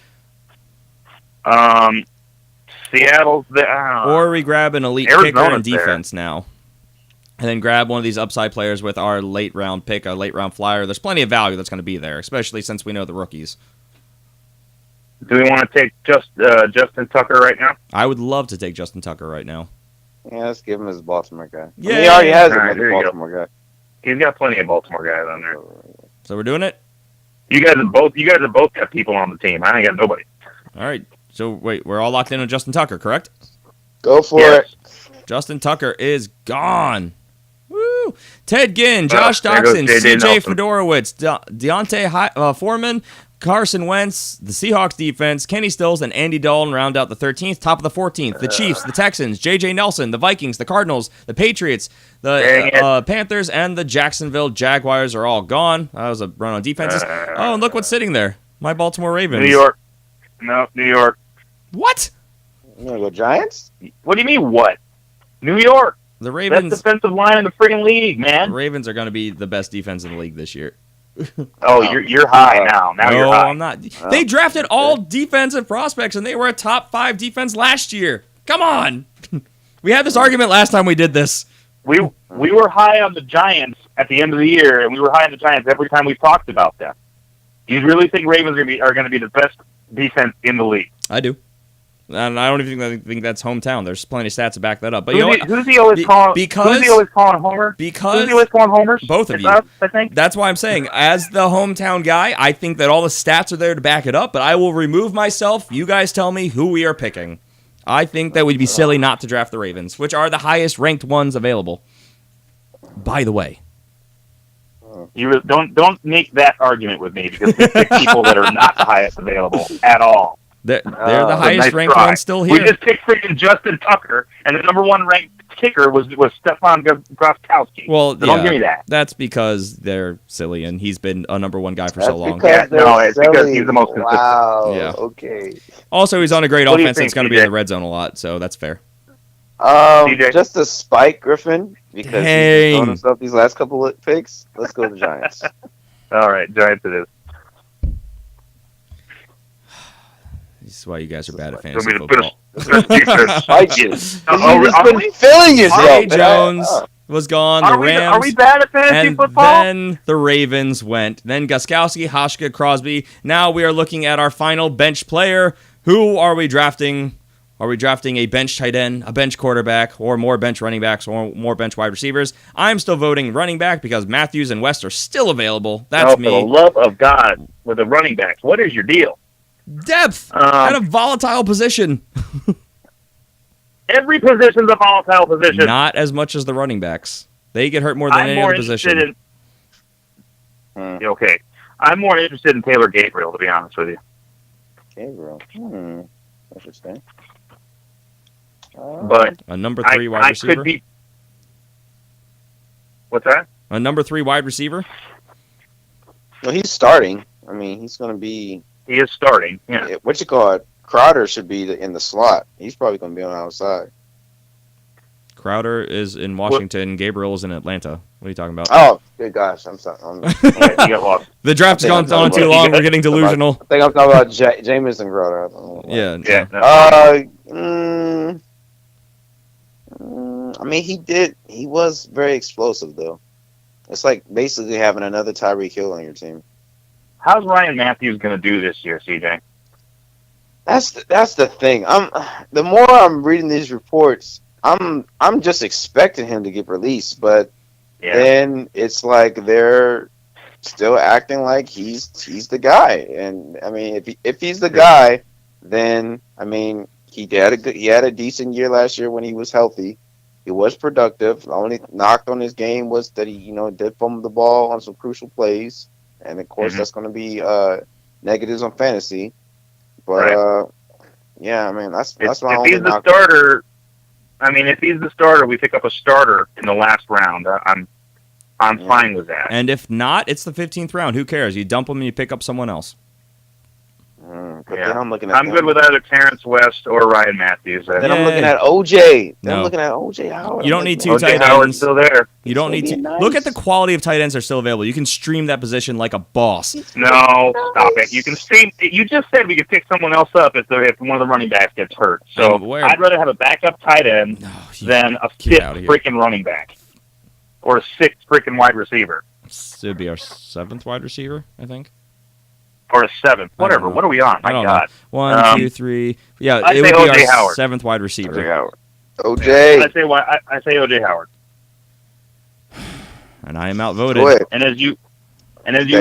Speaker 3: Seattle's there.
Speaker 2: Or we grab an elite kicker and defense now. And then grab one of these upside players with our late round pick, a late round flyer. There's plenty of value that's going to be there, especially since we know the rookies.
Speaker 3: Do we want to take Justin Tucker right now?
Speaker 2: I would love to take Justin Tucker right now.
Speaker 4: Yeah, let's give him his Baltimore guy.
Speaker 2: Yeah,
Speaker 4: I mean, he already has a Baltimore guy.
Speaker 3: He's got plenty of Baltimore guys on there.
Speaker 2: So we're doing it?
Speaker 3: You guys have both got people on the team. I ain't got nobody.
Speaker 2: All right. So, wait, we're all locked in on Justin Tucker, correct?
Speaker 4: Go for it.
Speaker 2: Justin Tucker is gone. Woo! Ted Ginn, Josh Doxson, CJ Fedorowicz, Deontay Foreman, Carson Wentz, the Seahawks defense, Kenny Stills, and Andy Dalton round out the 13th. Top of the 14th, the Chiefs, the Texans, J.J. Nelson, the Vikings, the Cardinals, the Patriots, the Panthers, and the Jacksonville Jaguars are all gone. That was a run on defenses. Oh, and look what's sitting there. My Baltimore Ravens.
Speaker 3: New York. No, New York.
Speaker 2: What?
Speaker 4: You want to go Giants?
Speaker 3: What do you mean, what? New York.
Speaker 2: The Ravens.
Speaker 3: Best defensive line in the friggin' league, man.
Speaker 2: The Ravens are going to be the best defense in the league this year.
Speaker 3: Oh, you're high now. Now you're high.
Speaker 2: No, I'm not. They drafted all defensive prospects, and they were a top 5 defense last year. Come on. We had this argument last time we did this.
Speaker 3: We were high on the Giants at the end of the year, and we were high on the Giants every time we talked about them. Do you really think Ravens are going to be the best defense in the league?
Speaker 2: I do. And I don't even think that's hometown. There's plenty of stats to back that up. But
Speaker 3: who's he always calling? Who's he always calling Homer?
Speaker 2: Because
Speaker 3: who's he always calling homers?
Speaker 2: Both of you.
Speaker 3: Us, I think.
Speaker 2: That's why I'm saying, as the hometown guy, I think that all the stats are there to back it up. But I will remove myself. You guys tell me who we are picking. I think that would be silly not to draft the Ravens, which are the highest ranked ones available. By the way.
Speaker 3: You don't make that argument with me because we pick people that are not the highest available at all.
Speaker 2: They're the highest ranked ones still here.
Speaker 3: We just picked freaking Justin Tucker, and the number 1 ranked kicker was Stefan Gostkowski.
Speaker 2: Well,
Speaker 3: so don't give me that.
Speaker 2: That's because they're silly, and he's been a number 1 guy for so long.
Speaker 3: It's because he's the most consistent.
Speaker 4: Wow.
Speaker 2: Yeah.
Speaker 4: Okay.
Speaker 2: Also, he's on a great offense that's going to be in the red zone a lot, so that's fair.
Speaker 4: Just to spike Griffin because he's been throwing himself these last couple of picks. Let's go to the Giants.
Speaker 3: All right, Giants it is.
Speaker 2: This is why you guys are bad at fantasy football.
Speaker 4: Spike you. You've been filling yourself.
Speaker 2: Zay Jones, was gone.
Speaker 3: Are
Speaker 2: The Rams.
Speaker 3: Are we bad at fantasy
Speaker 2: and
Speaker 3: football?
Speaker 2: then the Ravens went. Then Gostkowski, Hashka, Crosby. Now we are looking at our final bench player. Who are we drafting? Are we drafting a bench tight end, a bench quarterback, or more bench running backs, or more bench wide receivers? I'm still voting running back because Matthews and West are still available. That's me.
Speaker 3: For the love of God, with the running backs, what is your deal?
Speaker 2: Depth at a volatile position.
Speaker 3: Every position's a volatile position.
Speaker 2: Not as much as the running backs. They get hurt more than any other position.
Speaker 3: Okay. I'm more interested in Taylor Gabriel, to be honest with you.
Speaker 4: Gabriel. Interesting.
Speaker 3: But
Speaker 2: a number 3 wide receiver?
Speaker 3: Could be. What's that?
Speaker 2: A number 3 wide receiver?
Speaker 4: Well, he's starting. I mean, he's going to be.
Speaker 3: He is starting. Yeah.
Speaker 4: What you call it? Crowder should be in the slot. He's probably going to be on the outside.
Speaker 2: Crowder is in Washington. Gabriel is in Atlanta. What are you talking about?
Speaker 4: Oh, good gosh. I'm sorry.
Speaker 3: You got lost.
Speaker 2: The draft's gone on too long. We're getting delusional.
Speaker 4: I think I'm talking about Jamison Crowder.
Speaker 2: Yeah.
Speaker 4: I mean, he was very explosive, though. It's like basically having another Tyreek Hill on your team.
Speaker 3: How's Ryan Matthews going to do this year, CJ?
Speaker 4: That's the thing. The more I'm reading these reports, I'm just expecting him to get released, but then it's like they're still acting like he's the guy. And I mean, if he's the guy, then I mean, he had a decent year last year when he was healthy. He was productive. The only knock on his game was that he did fumble the ball on some crucial plays, and of course that's going to be negatives on fantasy. But yeah, I mean that's my only
Speaker 3: if he's
Speaker 4: knock.
Speaker 3: The starter. I mean, if he's the starter, we pick up a starter in the last round. I'm fine with that.
Speaker 2: And if not, it's the 15th round. Who cares? You dump them and you pick up someone else.
Speaker 4: I'm
Speaker 3: good with either Terrence West or Ryan Matthews.
Speaker 4: Then I'm looking at OJ. I'm looking at OJ Howard.
Speaker 2: You don't need 2 tight ends.
Speaker 3: Howard's still there.
Speaker 2: You don't need to. Nice. Look at the quality of tight ends that are still available. You can stream that position like a boss.
Speaker 3: No, stop it. You can stream. You just said we could pick someone else up if one of the running backs gets hurt. So I'd rather have a backup tight end than a 5th freaking running back or a 6th freaking wide receiver.
Speaker 2: It would be our 7th wide receiver, I think.
Speaker 3: Or a 7th, whatever. What are we on? My God.
Speaker 2: Know. 1, 2, 3. Yeah, it would be our Howard. 7th wide receiver.
Speaker 4: OJ Howard. OJ.
Speaker 3: I say OJ Howard.
Speaker 2: And I am outvoted.
Speaker 3: And as you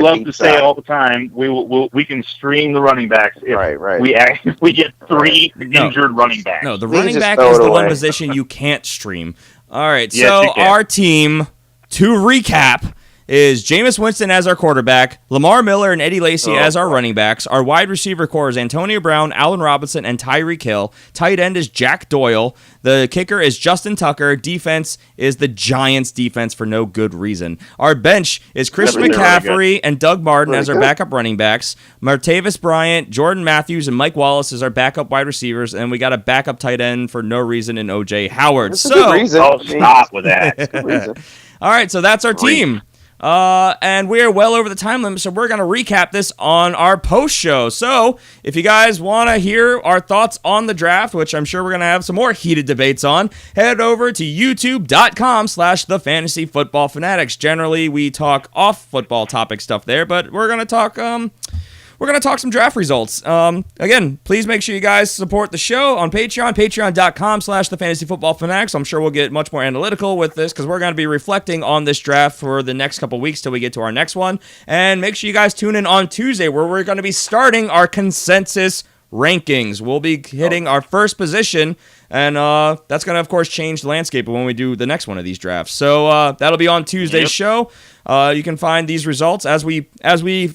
Speaker 3: love to say all the time, we can stream the running backs if we get 3 injured running backs.
Speaker 2: No, the running back is the one position you can't stream. All right, so our team, to recap, is Jameis Winston as our quarterback, Lamar Miller and Eddie Lacy as our running backs. Our wide receiver core is Antonio Brown, Allen Robinson, and Tyreek Hill. Tight end is Jack Doyle. The kicker is Justin Tucker. Defense is the Giants' defense for no good reason. Our bench is Christian McCaffrey and Doug Martin as our backup running backs. Martavis Bryant, Jordan Matthews, and Mike Wallace as our backup wide receivers. And we got a backup tight end for no reason in OJ Howard.
Speaker 3: Stop with that.
Speaker 2: All right, so that's our team. And we are well over the time limit, so we're going to recap this on our post show. So if you guys want to hear our thoughts on the draft, which I'm sure we're going to have some more heated debates on, head over to youtube.com/thefantasyfootballfanatics. Generally, we talk off football topic stuff there, but we're going to talk some draft results. Again, please make sure you guys support the show on Patreon, patreon.com/thefantasyfootballfanatics. I'm sure we'll get much more analytical with this because we're going to be reflecting on this draft for the next couple weeks till we get to our next one. And make sure you guys tune in on Tuesday where we're going to be starting our consensus rankings. We'll be hitting our first position, and that's going to, of course, change the landscape when we do the next one of these drafts. So that'll be on Tuesday's show. You can find these results as we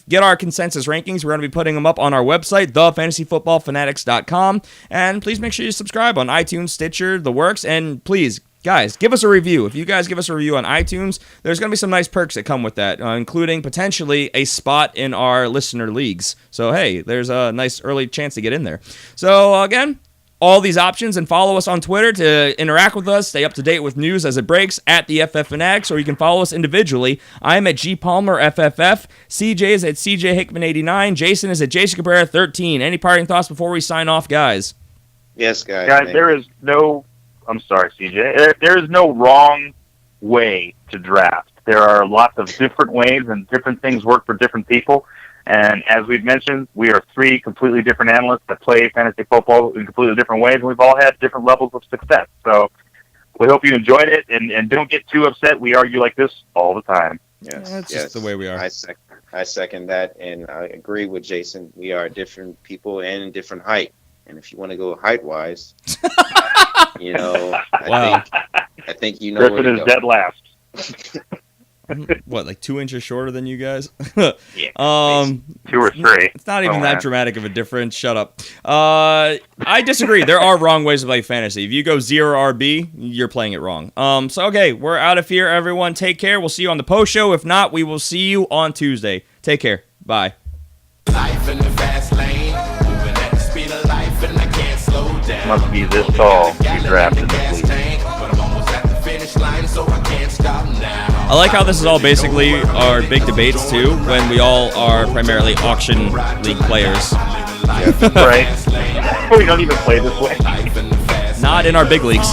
Speaker 2: get our consensus rankings. We're going to be putting them up on our website, thefantasyfootballfanatics.com. And please make sure you subscribe on iTunes, Stitcher, the works, and please, guys, give us a review. If you guys give us a review on iTunes, there's going to be some nice perks that come with that, including potentially a spot in our listener leagues. So, hey, there's a nice early chance to get in there. So, again, all these options, and follow us on Twitter to interact with us, stay up to date with news as it breaks at the FF Fanatics, or you can follow us individually. I'm at GPalmerFFF, CJ is at CJ Hickman89, Jason is at Jason Cabrera 13. Any parting thoughts before we sign off, guys?
Speaker 4: Yes, guys.
Speaker 3: Guys, there is no... I'm sorry, CJ. There is no wrong way to draft. There are lots of different ways, and different things work for different people. And as we've mentioned, we are 3 completely different analysts that play fantasy football in completely different ways, and we've all had different levels of success. So we hope you enjoyed it, and don't get too upset. We argue like this all the time.
Speaker 5: Yes,
Speaker 2: That's just the way we are.
Speaker 5: I second that, and I agree with Jason. We are different people and in different height. And if you want to go height-wise, I think you know where
Speaker 3: Griffin
Speaker 5: to
Speaker 3: is
Speaker 5: go.
Speaker 3: dead last.
Speaker 2: What, like 2 inches shorter than you guys?
Speaker 3: Yeah, 2 or 3.
Speaker 2: It's not even
Speaker 3: Oh,
Speaker 2: that
Speaker 3: man.
Speaker 2: dramatic of a difference. Shut up. I disagree. There are wrong ways to play fantasy. If you go 0 RB, you're playing it wrong. So, okay, we're out of here, everyone. Take care. We'll see you on the post show. If not, we will see you on Tuesday. Take care. Bye.
Speaker 6: Life in the fast lane, moving at the speed of life, and I can't slow down.
Speaker 3: Must be this tall to be drafted this week.
Speaker 6: But I'm almost at the finish line, so I can't stop now.
Speaker 2: I like how this is all basically our big debates, too, when we all are primarily auction league players.
Speaker 3: Right? We don't even play this way.
Speaker 2: Not in our big leagues.